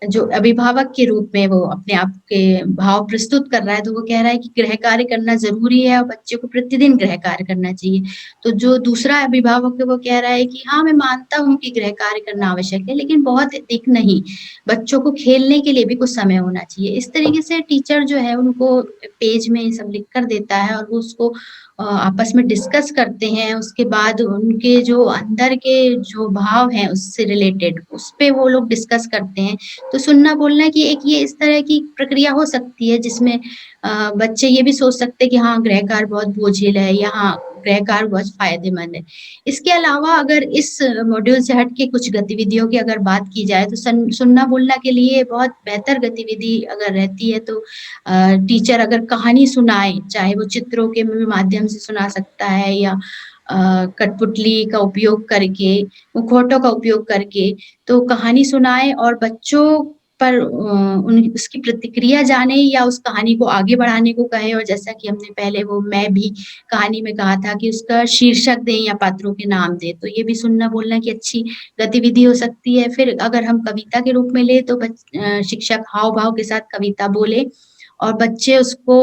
जो अभिभावक के रूप में वो अपने आप के भाव प्रस्तुत कर रहा है, तो वो कह रहा है कि गृह कार्य करना जरूरी है और बच्चे को प्रतिदिन गृह कार्य करना चाहिए। तो जो दूसरा अभिभावक के वो कह रहा है कि हाँ, मैं मानता हूँ कि गृह कार्य करना आवश्यक है, लेकिन बहुत अधिक नहीं। बच्चों को खेलने के लिए भी कुछ समय होना चाहिए। इस तरीके से टीचर जो है उनको पेज में ये सब लिख कर देता है और वो उसको आपस में डिस्कस करते हैं। उसके बाद उनके जो अंदर के जो भाव हैं उससे रिलेटेड, उस पे वो लोग डिस्कस करते हैं। तो सुनना बोलना की एक ये इस तरह की प्रक्रिया हो सकती है जिसमें बच्चे ये भी सोच सकते हैं कि हाँ, गृह कार्य बहुत बोझिल है या हाँ, गृह कार्य बहुत फ़ायदेमंद है। इसके अलावा अगर इस मॉड्यूल से हट के कुछ गतिविधियों की अगर बात की जाए तो सुनना बोलना के लिए बहुत बेहतर गतिविधि अगर रहती है तो टीचर अगर कहानी सुनाए, चाहे वो चित्रों के माध्यम से सुना सकता है या कठपुतली का उपयोग करके, मुखौटों का उपयोग करके, तो कहानी सुनाए और बच्चों पर उसकी प्रतिक्रिया जाने या उस कहानी को आगे बढ़ाने को कहे। और जैसा कि हमने पहले वो मैं भी कहानी में कहा था कि उसका शीर्षक दें या पात्रों के नाम दें, तो ये भी सुनना बोलना की अच्छी गतिविधि हो सकती है। फिर अगर हम कविता के रूप में लें तो शिक्षक हाव-भाव के साथ कविता बोले और बच्चे उसको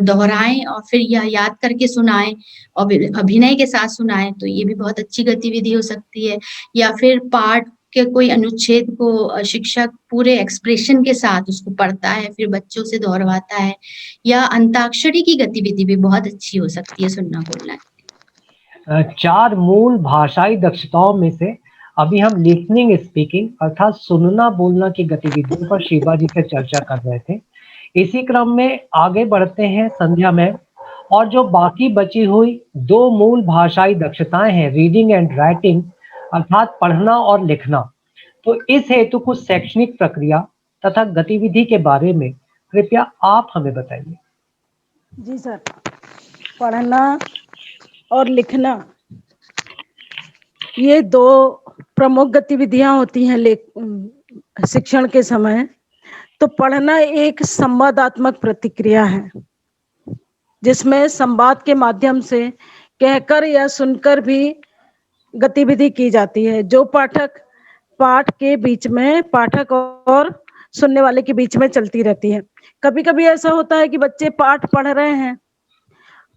दोहराएँ और फिर यह याद करके सुनाएँ और अभिनय के साथ सुनाएँ, तो ये भी बहुत अच्छी गतिविधि हो सकती है। या फिर पाठ के कोई अनुच्छेद को शिक्षक पूरे एक्सप्रेशन के साथ उसको पढ़ता है, फिर बच्चों से दोहरवाता है या अंताक्षरी की गतिविधि भी बहुत अच्छी हो सकती है सुनना बोलना। 4 मूल भाषाई दक्षताओं में से अभी हम लिसनिंग स्पीकिंग अर्थात सुनना बोलना की गतिविधियों पर शिवा जी से चर्चा कर रहे थे। इसी क्रम में आगे बढ़ते हैं संध्या मैम, और जो बाकी बची हुई 2 मूल भाषाई दक्षताएं हैं रीडिंग एंड राइटिंग अर्थात पढ़ना और लिखना, तो इस हेतु कुछ शैक्षणिक प्रक्रिया तथा गतिविधि के बारे में कृपया आप हमें बताइए। जी सर, पढ़ना और लिखना ये 2 प्रमुख गतिविधियां होती हैं शिक्षण के समय। तो पढ़ना एक संवादात्मक प्रतिक्रिया है जिसमें संवाद के माध्यम से कहकर या सुनकर भी गतिविधि की जाती है, जो पाठक के बीच में, पाठक और सुनने वाले के बीच में चलती रहती है। कभी कभी ऐसा होता है कि बच्चे पाठ पढ़ रहे हैं,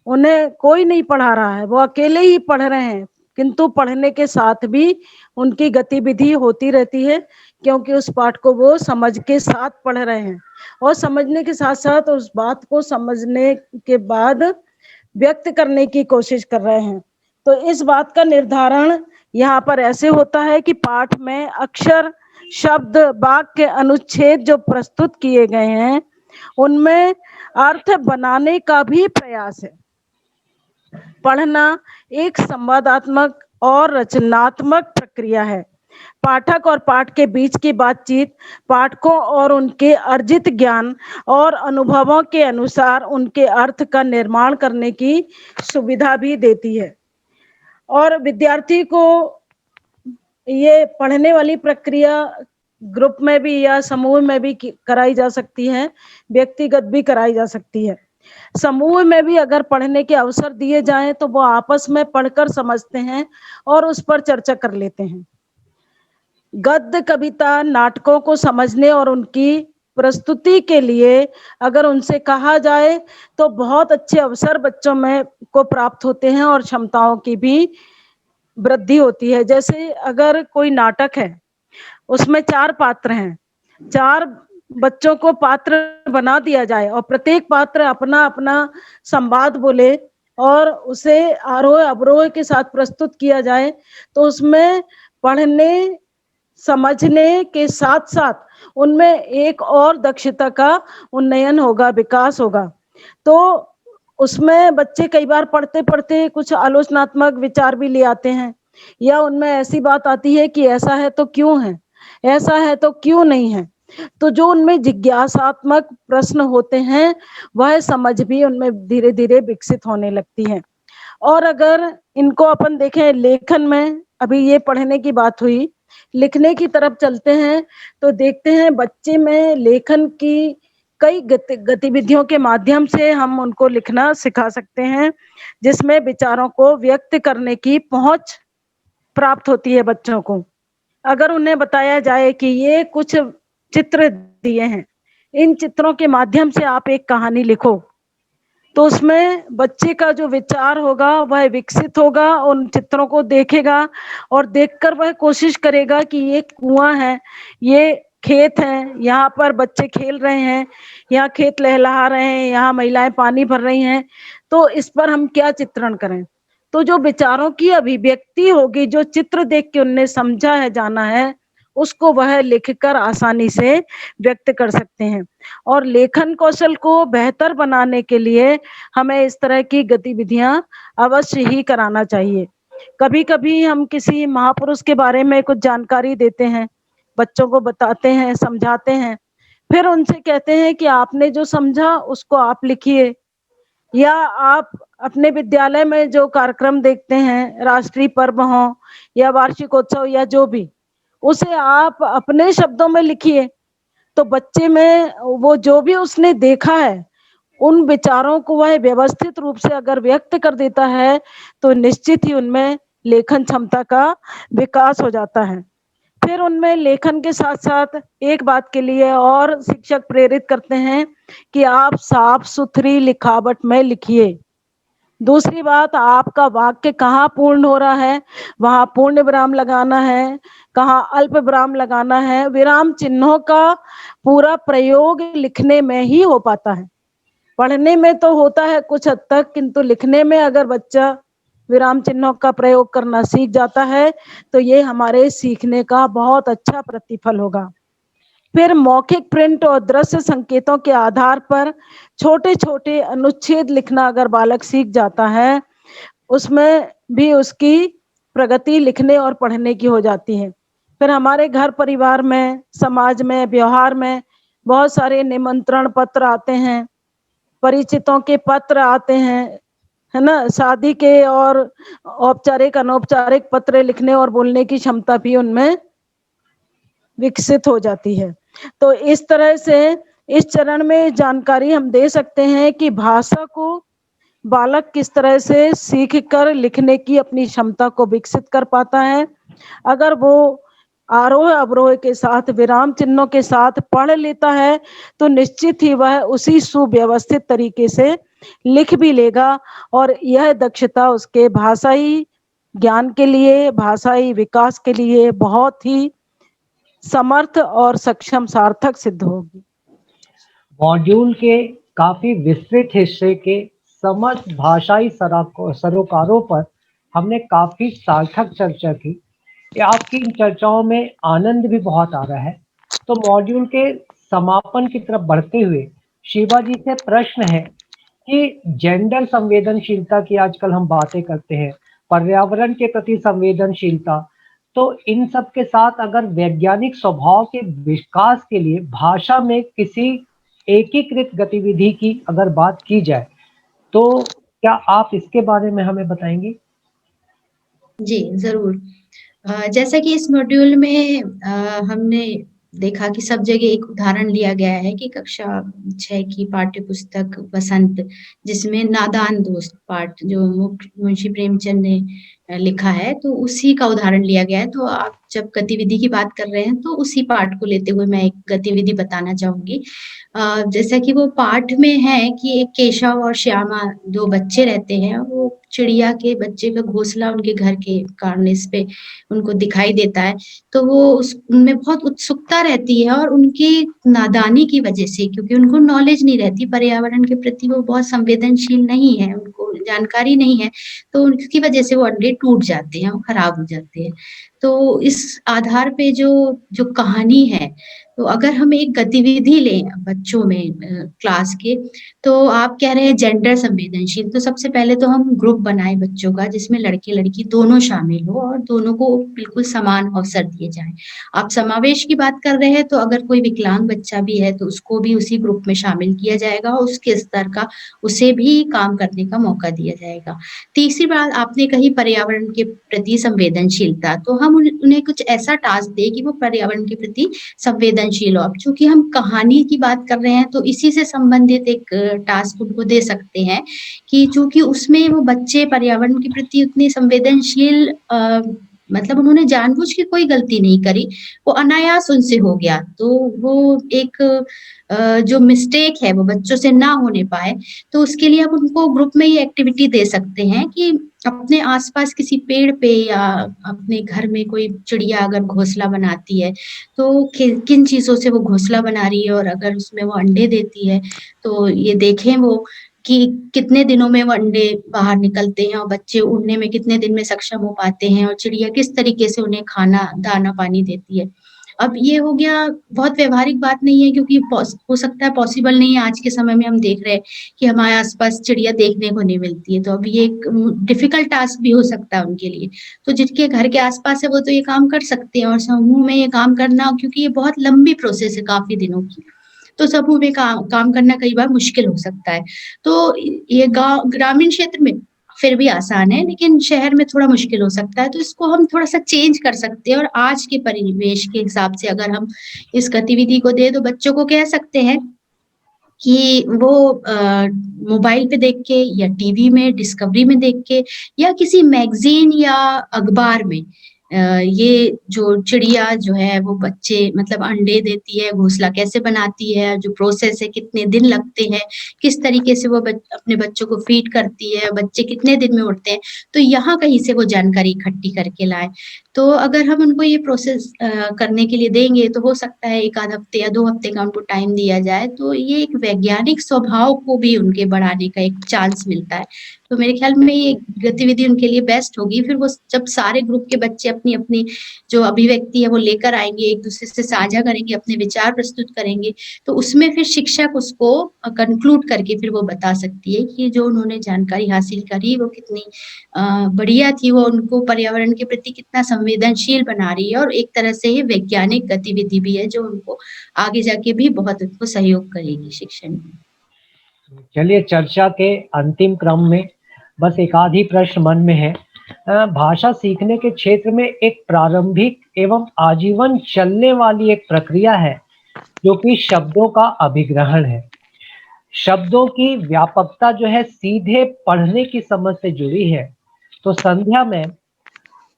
उन्हें कोई नहीं पढ़ा रहा है, वो अकेले ही पढ़ रहे हैं, किंतु पढ़ने के साथ भी उनकी गतिविधि होती रहती है क्योंकि उस पाठ को वो समझ के साथ पढ़ रहे हैं और समझने के साथ साथ उस बात को समझने के बाद व्यक्त करने की कोशिश कर रहे हैं। तो इस बात का निर्धारण यहाँ पर ऐसे होता है कि पाठ में अक्षर, शब्द, वाक्य, अनुच्छेद जो प्रस्तुत किए गए हैं उनमें अर्थ बनाने का भी प्रयास है। पढ़ना एक संवादात्मक और रचनात्मक प्रक्रिया है। पाठक और पाठ के बीच की बातचीत पाठकों और उनके अर्जित ज्ञान और अनुभवों के अनुसार उनके अर्थ का निर्माण करने की सुविधा भी देती है और विद्यार्थी को ये पढ़ने वाली प्रक्रिया ग्रुप में भी या समूह में भी कराई जा सकती है, व्यक्तिगत भी कराई जा सकती है। समूह में भी अगर पढ़ने के अवसर दिए जाएं तो वो आपस में पढ़कर समझते हैं और उस पर चर्चा कर लेते हैं। गद्य, कविता, नाटकों को समझने और उनकी प्रस्तुति के लिए अगर उनसे कहा जाए तो बहुत अच्छे अवसर बच्चों में को प्राप्त होते हैं और क्षमताओं की भी वृद्धि होती है। जैसे अगर कोई नाटक है, उसमें 4 पात्र हैं, 4 बच्चों को पात्र बना दिया जाए और प्रत्येक पात्र अपना अपना संवाद बोले और उसे आरोह अवरोह के साथ प्रस्तुत किया जाए तो उसमें पढ़ने समझने के साथ साथ उनमें एक और दक्षता का उन्नयन होगा, विकास होगा। तो उसमें बच्चे कई बार पढ़ते पढ़ते कुछ आलोचनात्मक विचार भी ले आते हैं या उनमें ऐसी बात आती है कि ऐसा है तो क्यों है, ऐसा है तो क्यों नहीं है। तो जो उनमें जिज्ञासात्मक प्रश्न होते हैं वह समझ भी उनमें धीरे धीरे विकसित होने लगती है। और अगर इनको अपन देखें लेखन में, अभी ये पढ़ने की बात हुई, लिखने की तरफ चलते हैं तो देखते हैं बच्चे में लेखन की कई गतिविधियों के माध्यम से हम उनको लिखना सिखा सकते हैं जिसमें विचारों को व्यक्त करने की पहुंच प्राप्त होती है बच्चों को। अगर उन्हें बताया जाए कि ये कुछ चित्र दिए हैं, इन चित्रों के माध्यम से आप एक कहानी लिखो, तो उसमें बच्चे का जो विचार होगा वह विकसित होगा, उन चित्रों को देखेगा और देखकर वह कोशिश करेगा कि ये कुआं है, ये खेत है, यहाँ पर बच्चे खेल रहे हैं, यहाँ खेत लहलहा रहे हैं, यहाँ महिलाएं पानी भर रही हैं, तो इस पर हम क्या चित्रण करें। तो जो विचारों की अभिव्यक्ति होगी, जो चित्र देख के उनने समझा है, जाना है, उसको वह लिखकर आसानी से व्यक्त कर सकते हैं। और लेखन कौशल को बेहतर बनाने के लिए हमें इस तरह की गतिविधियां अवश्य ही कराना चाहिए। कभी कभी हम किसी महापुरुष के बारे में कुछ जानकारी देते हैं, बच्चों को बताते हैं, समझाते हैं, फिर उनसे कहते हैं कि आपने जो समझा उसको आप लिखिए, या आप अपने विद्यालय में जो कार्यक्रम देखते हैं, राष्ट्रीय पर्व हो या वार्षिकोत्सव या जो भी, उसे आप अपने शब्दों में लिखिए। तो बच्चे में वो जो भी उसने देखा है, उन विचारों को वह व्यवस्थित रूप से अगर व्यक्त कर देता है तो निश्चित ही उनमें लेखन क्षमता का विकास हो जाता है। फिर उनमें लेखन के साथ साथ एक बात के लिए और शिक्षक प्रेरित करते हैं कि आप साफ सुथरी लिखावट में लिखिए। दूसरी बात, आपका वाक्य कहाँ पूर्ण हो रहा है वहां पूर्ण विराम लगाना है, कहाँ अल्प विराम लगाना है। विराम चिन्हों का पूरा प्रयोग लिखने में ही हो पाता है। पढ़ने में तो होता है कुछ हद तक, किंतु लिखने में अगर बच्चा विराम चिन्हों का प्रयोग करना सीख जाता है तो ये हमारे सीखने का बहुत अच्छा प्रतिफल होगा। फिर मौखिक, प्रिंट और दृश्य संकेतों के आधार पर छोटे छोटे अनुच्छेद लिखना अगर बालक सीख जाता है, उसमें भी उसकी प्रगति लिखने और पढ़ने की हो जाती है। फिर हमारे घर परिवार में, समाज में, व्यवहार में बहुत सारे निमंत्रण पत्र आते हैं, परिचितों के पत्र आते हैं, है ना, शादी के और औपचारिक अनौपचारिक पत्र लिखने और बोलने की क्षमता भी उनमें विकसित हो जाती है। तो इस तरह से इस चरण में जानकारी हम दे सकते हैं कि भाषा को बालक किस तरह से सीख कर लिखने की अपनी क्षमता को विकसित कर पाता है। अगर वो आरोह अवरोह के साथ, विराम चिन्हों के साथ पढ़ लेता है तो निश्चित ही वह उसी सुव्यवस्थित तरीके से लिख भी लेगा और यह दक्षता उसके भाषाई ज्ञान के लिए, भाषाई विकास के लिए बहुत ही समर्थ और सक्षम, सार्थक सिद्ध होगी। मॉड्यूल के काफी विस्तृत हिस्से के समस्त भाषाई सरोकारों पर हमने काफी सार्थक चर्चा की। ये आपकी इन चर्चाओं में आनंद भी बहुत आ रहा है। तो मॉड्यूल के समापन की तरफ बढ़ते हुए शिवा जी से प्रश्न है कि जेंडर संवेदनशीलता की आजकल हम बातें करते हैं, पर्यावरण के प्रति संवेदनशीलता, तो इन सब के साथ अगर वैज्ञानिक स्वभाव के विकास के लिए भाषा में किसी एकीकृत गतिविधि की अगर बात की जाए तो क्या आप इसके बारे में हमें बताएंगी? जी, ज़रूर। जैसा कि इस मॉड्यूल में हमने देखा कि सब जगह एक उदाहरण लिया गया है कि कक्षा 6 की पाठ्य पुस्तक बसंत, जिसमें नादान दोस्त पाठ जो मुंशी प्रेमचंद ने लिखा है, तो उसी का उदाहरण लिया गया है। तो आप जब गतिविधि की बात कर रहे हैं, तो उसी पाठ को लेते हुए मैं एक गतिविधि बताना चाहूँगी। जैसा कि वो पाठ में है कि एक केशव और श्यामा 2 बच्चे रहते हैं, वो चिड़िया के बच्चे का घोंसला उनके घर के कार्निस पे उनको दिखाई देता है, तो वो उनमें बहुत उत्सुकता रहती है और उनकी नादानी की वजह से, क्योंकि उनको नॉलेज नहीं रहती पर्यावरण के प्रति, वो बहुत संवेदनशील नहीं है, उनको जानकारी नहीं है, तो उसकी वजह से वो अंडे टूट जाते हैं और खराब हो जाते हैं। तो इस आधार पे जो कहानी है, तो अगर हम एक गतिविधि लें बच्चों में क्लास के, तो आप कह रहे हैं जेंडर संवेदनशील, तो सबसे पहले तो हम ग्रुप बनाएँ बच्चों का जिसमें लड़के-लड़की दोनों शामिल हो और दोनों को बिल्कुल समान अवसर दिए जाएँ। आप समावेश की बात कर रहे हैं, तो अगर कोई विकलांग बच्चा भी है तो उसको भी उसी ग्रुप में शामिल किया जाएगा और उसके स्तर का उसे भी काम करने का मौका दिया जाएगा। तीसरी बात आपने कही पर्यावरण के प्रति संवेदनशीलता, तो हम उन्हें कुछ ऐसा टास्क दें कि वो पर्यावरण के प्रति संवेदनशील हो। अब चूँकि हम कहानी की बात कर रहे हैं, तो इसी से संबंधित एक टास्क उनको दे सकते हैं कि चूँकि उसमें वो बच्चे पर्यावरण के प्रति उतने संवेदनशील मतलब उन्होंने जानबूझ के कोई गलती नहीं करी, वो अनायास उनसे हो गया। तो वो एक जो मिस्टेक है वो बच्चों से ना होने पाए, तो उसके लिए हम उनको ग्रुप में ये एक्टिविटी दे सकते हैं कि अपने आस-पास किसी पेड़ पे या अपने घर में कोई चिड़िया अगर घोंसला बनाती है, तो किन चीज़ों से वो घोंसला बना रही है और अगर उसमें वो अंडे देती है, तो ये देखें वो कि कितने दिनों में वो अंडे बाहर निकलते हैं और बच्चे उड़ने में कितने दिन में सक्षम हो पाते हैं और चिड़िया किस तरीके से उन्हें खाना, दाना-पानी देती है। अब ये हो गया बहुत व्यावहारिक बात नहीं है क्योंकि हो सकता है पॉसिबल नहीं है आज के समय में हम देख रहे हैं कि हमारे आस-पास चिड़िया देखने को नहीं मिलती है, तो अब ये एक डिफ़िकल्ट टास्क भी हो सकता है उनके लिए। तो जिनके घर के आस-पास है वो तो ये काम कर सकते हैं और समूह में ये काम करना क्योंकि ये बहुत लंबी प्रोसेस है काफ़ी दिनों की। तो समूह में काम करना कई बार मुश्किल हो सकता है। तो ये गाँव ग्रामीण क्षेत्र में फिर भी आसान है, लेकिन शहर में थोड़ा मुश्किल हो सकता है, तो इसको हम थोड़ा-सा चेंज कर सकते हैं और आज के परिवेश के हिसाब से अगर हम इस गतिविधि को दें, तो बच्चों को कह सकते हैं कि वो मोबाइल पे देख के या टीवी में डिस्कवरी में देख के या किसी मैगज़ीन या अखबार में ये जो चिड़िया जो है वो बच्चे मतलब अंडे देती है, घोंसला कैसे बनाती है, जो प्रोसेस है कितने दिन लगते हैं, किस तरीके से वो अपने बच्चों को फ़ीड करती है, बच्चे कितने दिन में उड़ते हैं, तो यहाँ कहीं से वो जानकारी इकट्ठी करके लाएँ। तो अगर हम उनको ये प्रोसेस करने के लिए देंगे तो हो सकता है 1 आध हफ्ते या 2 हफ्ते का उनको टाइम दिया जाए, तो ये एक वैज्ञानिक स्वभाव को भी उनके बढ़ाने का एक चांस मिलता है। तो मेरे ख़्याल में ये गतिविधि उनके लिए बेस्ट होगी, फिर वो जब सारे ग्रुप के बच्चे अपनी-अपनी जो अभिव्यक्ति है वो लेकर आएँगे, एक-दूसरे से साझा करेंगे, अपने विचार प्रस्तुत करेंगे, तो उसमें फिर शिक्षक उसको कन्क्लूड करके फिर वो बता सकती है कि जो उन्होंने जानकारी हासिल करी वो कितनी बढ़िया थी, वो उनको पर्यावरण के प्रति कितना संवेदनशील बना रही है और एक तरह से ये वैज्ञानिक गतिविधि भी है जो उनको आगे जाके भी बहुत उनको सहयोग करेगी शिक्षण में। चलिए चर्चा के अंतिम क्रम में बस एक आध ही प्रश्न मन में है। भाषा सीखने के क्षेत्र में एक प्रारंभिक एवं आजीवन चलने वाली एक प्रक्रिया है जो कि शब्दों का अभिग्रहण है। शब्दों की व्यापकता जो है सीधे पढ़ने की समझ से जुड़ी है। तो संध्या में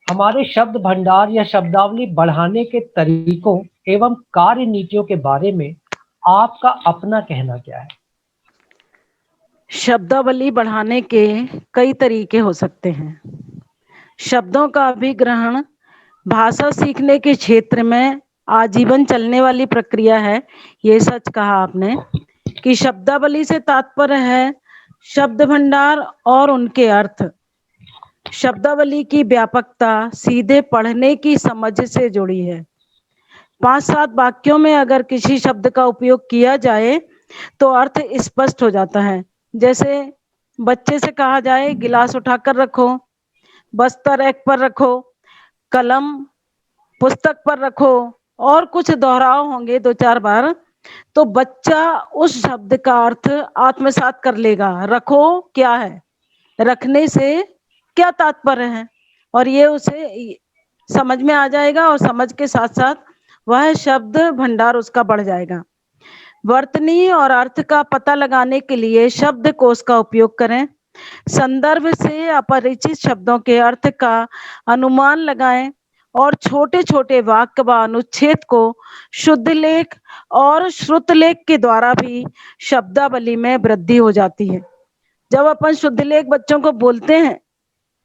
हमारे शब्द भंडार या शब्दावली बढ़ाने के तरीकों एवं कार्य नीतियों के बारे में आपका अपना कहना क्या है? शब्दावली बढ़ाने के कई तरीके हो सकते हैं। शब्दों का अभिग्रहण भाषा सीखने के क्षेत्र में आजीवन चलने वाली प्रक्रिया है। ये सच कहा आपने कि शब्दावली से तात्पर्य है शब्द भंडार और उनके अर्थ। शब्दावली की व्यापकता सीधे पढ़ने की समझ से जुड़ी है। 5-7 वाक्यों में अगर किसी शब्द का उपयोग किया जाए तो अर्थ स्पष्ट हो जाता है। जैसे बच्चे से कहा जाए गिलास उठाकर रखो, बस्ता रैक पर रखो, कलम पुस्तक पर रखो और कुछ दोहराव होंगे 2-4 बार, तो बच्चा उस शब्द का अर्थ आत्मसात कर लेगा। रखो क्या है, रखने से क्या तात्पर्य है, और ये उसे समझ में आ जाएगा और समझ के साथ साथ वह शब्द भंडार उसका बढ़ जाएगा। वर्तनी और अर्थ का पता लगाने के लिए शब्दकोश का उपयोग करें। संदर्भ से अपरिचित शब्दों के अर्थ का अनुमान लगाएं और छोटे छोटे वाक्य व अनुच्छेद को शुद्ध लेख और श्रुत लेख के द्वारा भी शब्दावली में वृद्धि हो जाती है। जब अपन शुद्ध लेख बच्चों को बोलते हैं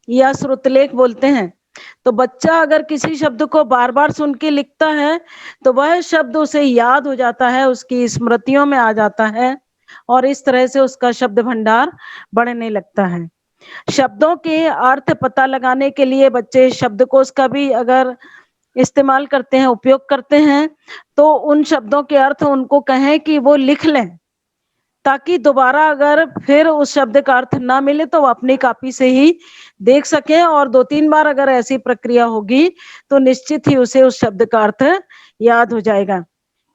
या श्रुतलेख बोलते हैं तो बच्चा अगर किसी शब्द को बार बार सुन के लिखता है तो वह शब्द उसे याद हो जाता है, उसकी स्मृतियों में आ जाता है और इस तरह से उसका शब्द भंडार बढ़ने लगता है। शब्दों के अर्थ पता लगाने के लिए बच्चे शब्दकोश का भी अगर इस्तेमाल करते हैं, उपयोग करते हैं, तो उन शब्दों के अर्थ उनको कहें कि वो लिख लें ताकि दोबारा अगर फिर उस शब्द का अर्थ ना मिले तो वो अपनी कॉपी से ही देख सकें, और 2-3 बार अगर ऐसी प्रक्रिया होगी तो निश्चित ही उसे उस शब्द का अर्थ याद हो जाएगा।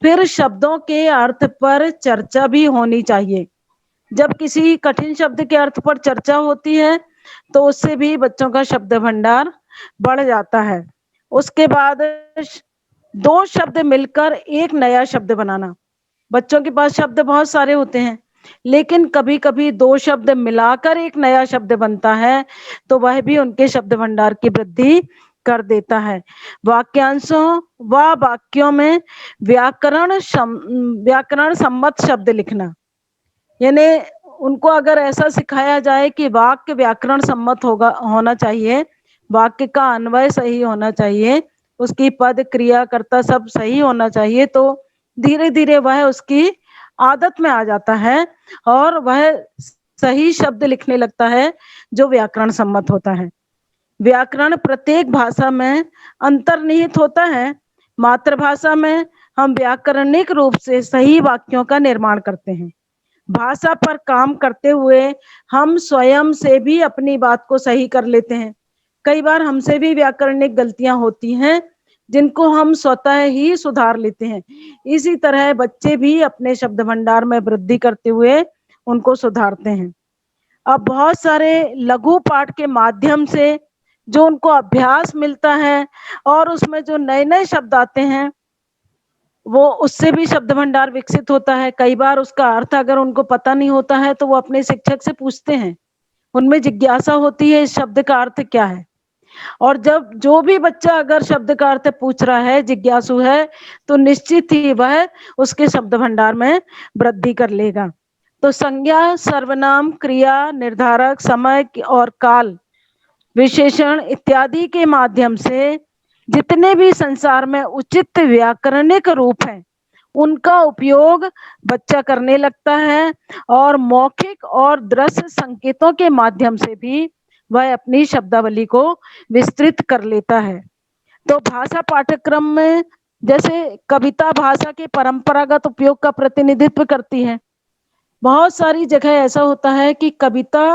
फिर शब्दों के अर्थ पर चर्चा भी होनी चाहिए। जब किसी कठिन शब्द के अर्थ पर चर्चा होती है तो उससे भी बच्चों का शब्द भंडार बढ़ जाता है। उसके बाद 2 शब्द मिलकर एक नया शब्द बनाना। बच्चों के पास शब्द बहुत सारे होते हैं लेकिन कभी कभी 2 शब्द मिलाकर एक नया शब्द बनता है तो वह भी उनके शब्द भंडार की वृद्धि कर देता है। वाक्यांशों व वाक्यों में व्याकरण सम्मत शब्द लिखना, यानी उनको अगर ऐसा सिखाया जाए कि वाक्य व्याकरण सम्मत होना चाहिए, वाक्य का अन्वय सही होना चाहिए, उसकी पद क्रिया कर्ता सब सही होना चाहिए, तो धीरे धीरे वह उसकी आदत में आ जाता है और वह सही शब्द लिखने लगता है जो व्याकरण सम्मत होता है। व्याकरण प्रत्येक भाषा में अंतर्निहित होता है। मातृभाषा में हम व्याकरणिक रूप से सही वाक्यों का निर्माण करते हैं। भाषा पर काम करते हुए हम स्वयं से भी अपनी बात को सही कर लेते हैं। कई बार हमसे भी व्याकरणिक गलतियां होती हैं जिनको हम स्वतः ही सुधार लेते हैं। इसी तरह बच्चे भी अपने शब्द भंडार में वृद्धि करते हुए उनको सुधारते हैं। अब बहुत सारे लघु पाठ के माध्यम से जो उनको अभ्यास मिलता है और उसमें जो नए नए शब्द आते हैं वो उससे भी शब्द भंडार विकसित होता है। कई बार उसका अर्थ अगर उनको पता नहीं होता है तो वो अपने शिक्षक से पूछते हैं, उनमें जिज्ञासा होती है इस शब्द का अर्थ क्या है। और जब जो भी बच्चा अगर शब्द का अर्थ पूछ रहा है, जिज्ञासु है, तो निश्चित ही वह उसके शब्द भंडार में वृद्धि कर लेगा। तो संज्ञा, सर्वनाम, क्रिया, निर्धारक, समय और काल, विशेषण इत्यादि के माध्यम से जितने भी संसार में उचित व्याकरणिक रूप हैं उनका उपयोग बच्चा करने लगता है और मौखिक और दृश्य संकेतों के माध्यम से भी वह अपनी शब्दावली को विस्तृत कर लेता है। तो भाषा पाठ्यक्रम में जैसे कविता भाषा के परंपरागत उपयोग का प्रतिनिधित्व करती है। बहुत सारी जगह ऐसा होता है कि कविता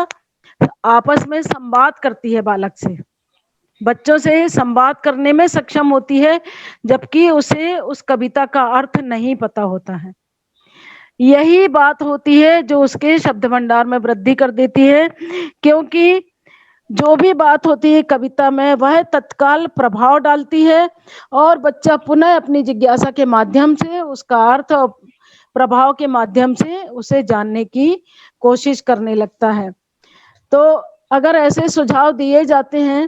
आपस में संवाद करती है, बालक से, बच्चों से संवाद करने में सक्षम होती है, जबकि उसे उस कविता का अर्थ नहीं पता होता है। यही बात होती है जो उसके शब्द भंडार में वृद्धि कर देती है, क्योंकि जो भी बात होती है कविता में वह तत्काल प्रभाव डालती है और बच्चा पुनः अपनी जिज्ञासा के माध्यम से उसका अर्थ और प्रभाव के माध्यम से उसे जानने की कोशिश करने लगता है। तो अगर ऐसे सुझाव दिए जाते हैं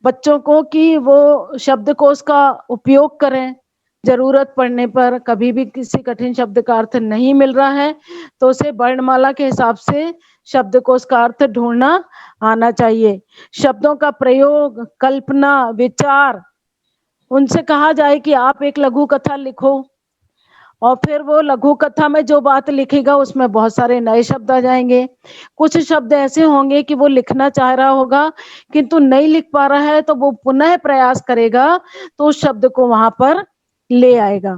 बच्चों को कि वो शब्दकोश का उपयोग करें, जरूरत पड़ने पर कभी भी किसी कठिन शब्द का अर्थ नहीं मिल रहा है तो उसे वर्णमाला के हिसाब से शब्दकोश का अर्थ ढूंढना आना चाहिए। शब्दों का प्रयोग, कल्पना, विचार, उनसे कहा जाए कि आप एक लघु कथा लिखो और फिर वो लघु कथा में जो बात लिखेगा उसमें बहुत सारे नए शब्द आ जाएंगे। कुछ शब्द ऐसे होंगे कि वो लिखना चाह रहा होगा किंतु नहीं लिख पा रहा है, तो वो पुनः प्रयास करेगा तो उस शब्द को वहां पर ले आएगा।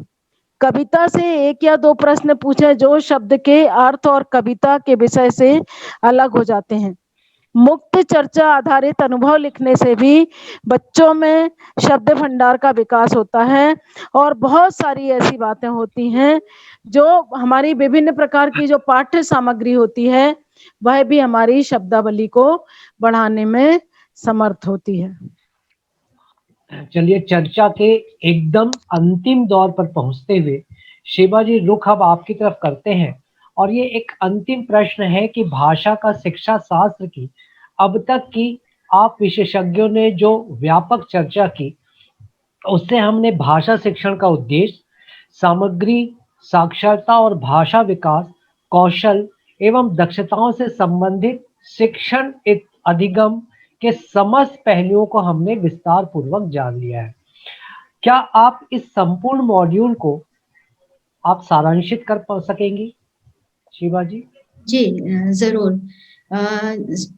कविता से एक या दो प्रश्न पूछे जो शब्द के अर्थ और कविता के विषय से अलग हो जाते हैं। मुक्त चर्चा आधारित अनुभव लिखने से भी बच्चों में शब्द भंडार का विकास होता है और बहुत सारी ऐसी बातें होती हैं जो हमारी विभिन्न प्रकार की जो पाठ्य सामग्री होती है वह भी हमारी शब्दावली को बढ़ाने में समर्थ होती है। चलिए, चर्चा के एकदम अंतिम दौर पर पहुंचते हुए शिवाजी रुख अब आपकी तरफ करते हैं और ये एक अंतिम प्रश्न है कि भाषा का शिक्षा शास्त्र की अब तक की आप विशेषज्ञों ने जो व्यापक चर्चा की उससे हमने भाषा शिक्षण का उद्देश्य, सामग्री, साक्षरता और भाषा विकास, कौशल एवं दक्षताओं से संबंधित शिक्षण अधिगम के समस्त पहलुओं को हमने विस्तार पूर्वक जान लिया है। क्या आप इस संपूर्ण मॉड्यूल को आप सारांशित कर सकेंगी शिवाजी? जी, जरूर।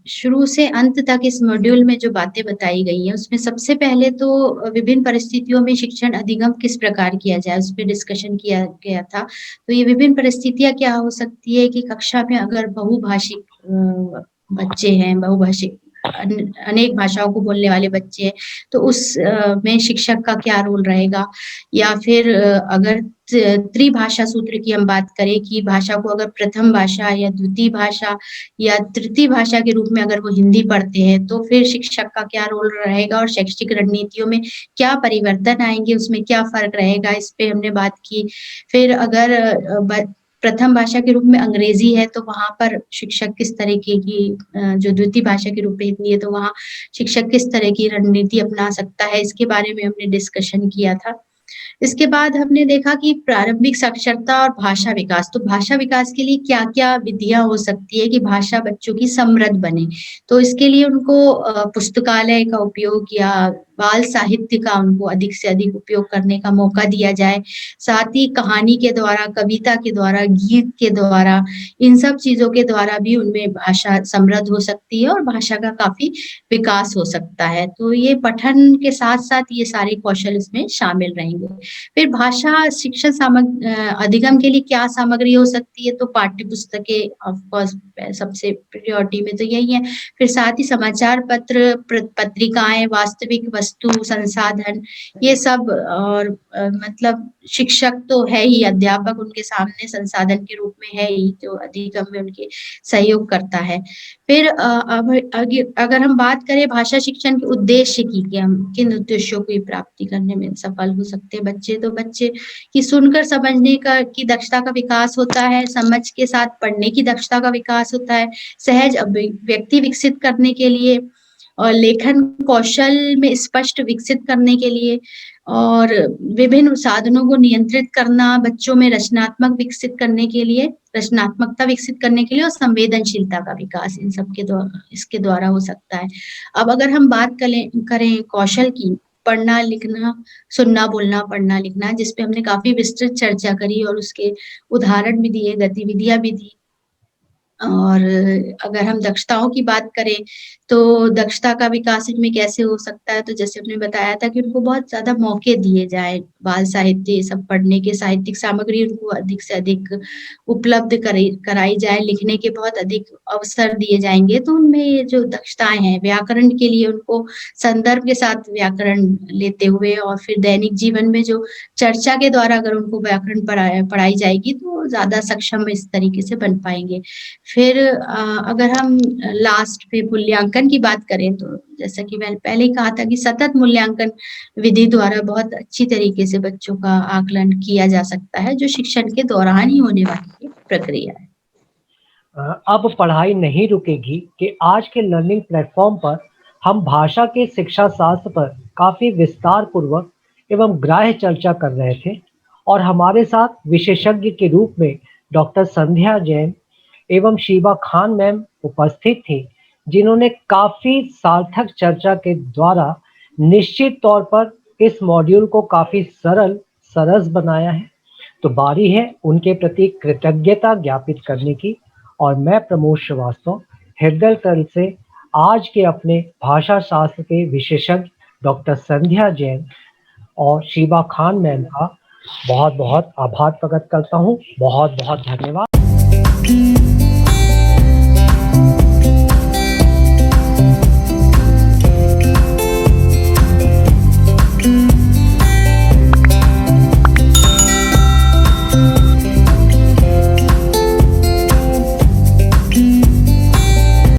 शुरू से अंत तक इस मॉड्यूल में जो बातें बताई गई हैं उसमें सबसे पहले तो विभिन्न परिस्थितियों में शिक्षण अधिगम किस प्रकार किया जाए उस पर डिस्कशन किया गया था। तो ये विभिन्न परिस्थितियां क्या हो सकती है कि कक्षा में अगर बहुभाषिक बच्चे हैं, बहुभाषिक अनेक भाषाओं को बोलने वाले बच्चे हैं, तो उस में शिक्षक का क्या रोल रहेगा। या फिर अगर त्रिभाषा सूत्र की हम बात करें कि भाषा को अगर प्रथम भाषा या द्वितीय भाषा या तृतीय भाषा के रूप में अगर वो हिंदी पढ़ते हैं तो फिर शिक्षक का क्या रोल रहेगा और शैक्षिक रणनीतियों में क्या परिवर्तन आएंगे, उसमें क्या फर्क रहेगा, इस पे हमने बात की। फिर अगर प्रथम भाषा के रूप में अंग्रेजी है, तो वहाँ पर शिक्षक किस तरीके की जो द्वितीय भाषा के रूप में हिंदी है, तो वहाँ शिक्षक किस तरह की रणनीति अपना सकता है, इसके बारे में हमने डिस्कशन किया था। इसके बाद हमने देखा कि प्रारंभिक साक्षरता और भाषा विकास, तो भाषा विकास के लिए क्या-क्या विधियाँ हो सकती है कि भाषा बच्चों की समृद्ध बने। तो इसके लिए उनको पुस्तकालय का उपयोग या बाल साहित्य का उनको अधिक से अधिक उपयोग करने का मौका दिया जाए। साथ ही कहानी के द्वारा, कविता के द्वारा, गीत के द्वारा, इन सब चीज़ों के द्वारा भी उनमें भाषा समृद्ध हो सकती है और भाषा का काफ़ी विकास हो सकता है। तो ये पठन के साथ-साथ ये सारे कौशल इसमें शामिल रहेंगे। फिर भाषा शिक्षण अधिगम के लिए क्या सामग्री हो सकती है, तो पाठ्य पुस्तकें ऑफ कोर्स सबसे प्रायोरिटी में तो यही है। फिर साथ ही समाचार पत्र, पत्रिकाएँ, वास्तविक वस्तु, संसाधन, ये सब और मतलब शिक्षक तो है ही, अध्यापक उनके सामने संसाधन के रूप में है ही, जो अधिगम में उनके सहयोग करता है। फिर अब अगर हम बात करें भाषा शिक्षण के उद्देश्य की, कि हम किन उद्देश्यों की प्राप्ति करने में सफल हो सकते हैं बच्चे, तो बच्चे की सुनकर समझने की दक्षता का विकास होता है, समझ के साथ पढ़ने की दक्षता का विकास होता है, सहज अभिव्यक्ति विकसित करने के लिए और लेखन कौशल में स्पष्ट विकसित करने के लिए और विभिन्न साधनों को नियंत्रित करना, बच्चों में रचनात्मकता विकसित करने के लिए और संवेदनशीलता का विकास इन सब के इसके द्वारा हो सकता है। अब अगर हम बात करें कौशल की, पढ़ना, लिखना, सुनना, बोलना, पढ़ना, लिखना, जिस पे हमने काफ़ी विस्तृत चर्चा करी और उसके उदाहरण भी दिए, गतिविधियाँ भी दी। और अगर हम दक्षताओं की बात करें, तो दक्षता का विकास इनमें कैसे हो सकता है, तो जैसे हमने बताया था कि उनको बहुत ज़्यादा मौके दिए जाएँ, बाल साहित्य ये सब पढ़ने के, साहित्यिक सामग्री उनको अधिक से अधिक उपलब्ध कराई जाए, लिखने के बहुत अधिक अवसर दिए जाएँगे, तो उनमें ये जो दक्षताएँ हैं, व्याकरण के लिए उनको संदर्भ के साथ व्याकरण लेते हुए और फिर दैनिक जीवन में जो चर्चा के द्वारा अगर उनको व्याकरण पढ़ाई जाएगी, तो ज़्यादा सक्षम इस तरीके से बन पाएँगे। फिर अगर हम लास्ट पे मूल्यांकन की बात करें, तो जैसा कि मैंने पहले ही कहा था कि सतत मूल्यांकन विधि द्वारा बहुत अच्छी तरीके से बच्चों का आकलन किया जा सकता है, जो शिक्षण के दौरान ही होने वाली प्रक्रिया है। अब पढ़ाई नहीं रुकेगी कि आज के लर्निंग प्लेटफॉर्म पर हम भाषा के शिक्षा शास्त्र पर काफ़ी विस्तार पूर्वक एवं ग्राह्य चर्चा कर रहे थे और हमारे साथ विशेषज्ञ के रूप में डॉक्टर संध्या जैन एवं शीबा खान मैम उपस्थित थी, जिन्होंने काफ़ी सार्थक चर्चा के द्वारा निश्चित तौर पर इस मॉड्यूल को काफ़ी सरस बनाया है। तो बारी है उनके प्रति कृतज्ञता ज्ञापित करने की और मैं प्रमोद श्रीवास्तव हृदय तल से आज के अपने भाषा शास्त्र के विशेषज्ञ डॉक्टर संध्या जैन और शीबा खान मैम का बहुत-बहुत आभार प्रकट करता हूँ। बहुत-बहुत धन्यवाद।